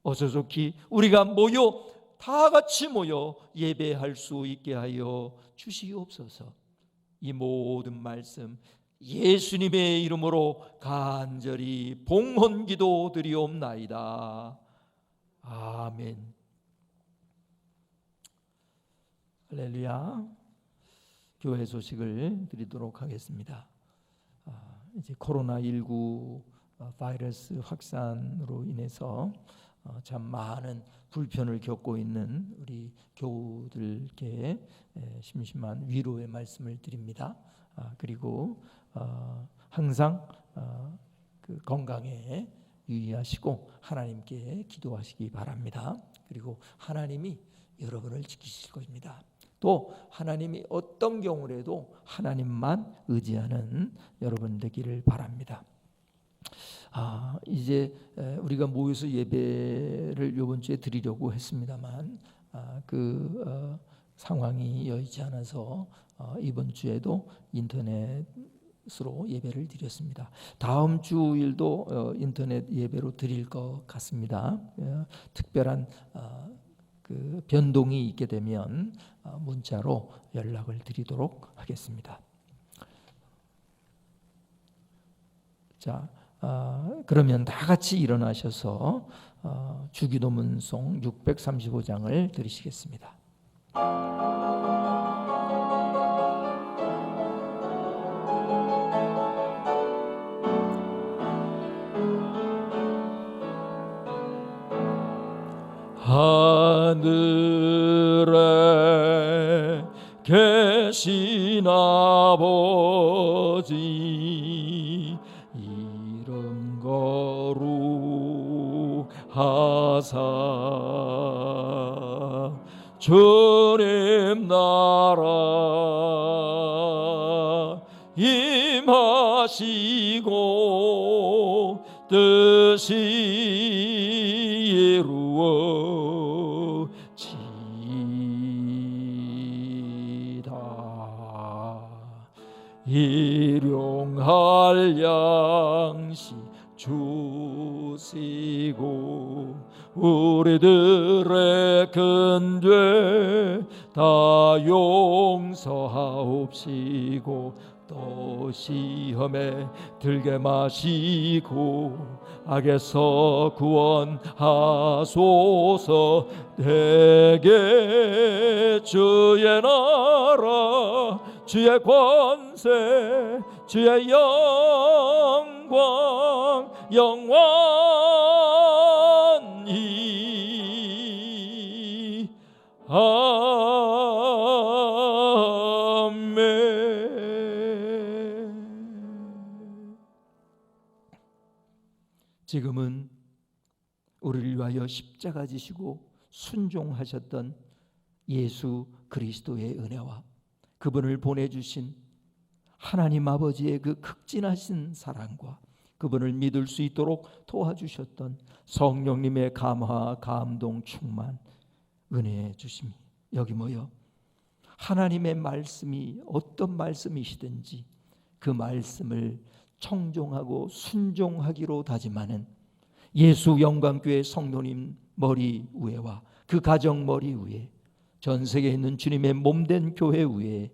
어서 좋기 우리가 다 같이 모여 예배할 수 있게 하여 주시옵소서. 이 모든 말씀 예수님의 이름으로 간절히 봉헌 기도 드리옵나이다. 아멘. 할렐루야. 교회 소식을 드리도록 하겠습니다. 이제 코로나19 바이러스 확산으로 인해서 참 많은 불편을 겪고 있는 우리 교우들께 심심한 위로의 말씀을 드립니다. 그리고 항상 그 건강에 유의하시고 하나님께 기도하시기 바랍니다. 그리고 하나님이 여러분을 지키실 것입니다. 또 하나님이 어떤 경우라도 하나님만 의지하는 여러분 되기를 바랍니다. 이제 우리가 모여서 예배를 이번 주에 드리려고 했습니다만 상황이 여의치 않아서 이번 주에도 인터넷으로 예배를 드렸습니다. 다음 주일도 인터넷 예배로 드릴 것 같습니다. 특별한 그 변동이 있게 되면 문자로 연락을 드리도록 하겠습니다. 자, 그러면 다 같이 일어나셔서 주기도문송 635장을 들으시겠습니다. 하늘에 계신 아버지 이름 거룩하사 주님 나라 임하시고 뜻이 이루어지이다. 일용할 양식 주시고 우리들의 큰 죄 다 용서하옵시고 또 시험에 들게 마시고 악에서 구원하소서. 내게 주의 나라 주의 권세 주의 영광 영원히 아멘. 지금은 우리를 위하여 십자가 지시고 순종하셨던 예수 그리스도의 은혜와 그분을 보내주신 하나님 아버지의 그 극진하신 사랑과 그분을 믿을 수 있도록 도와주셨던 성령님의 감화, 감동, 충만, 은혜의 주심이 여기 모여 하나님의 말씀이 어떤 말씀이시든지 그 말씀을 청종하고 순종하기로 다짐하는 예수 영광교회 성도님 머리 위에와 그 가정 머리 위에 전 세계에 있는 주님의 몸된 교회 위에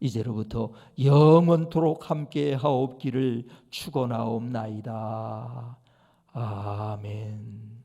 이제로부터 영원토록 함께 하옵기를 축원하옵나이다. 아멘.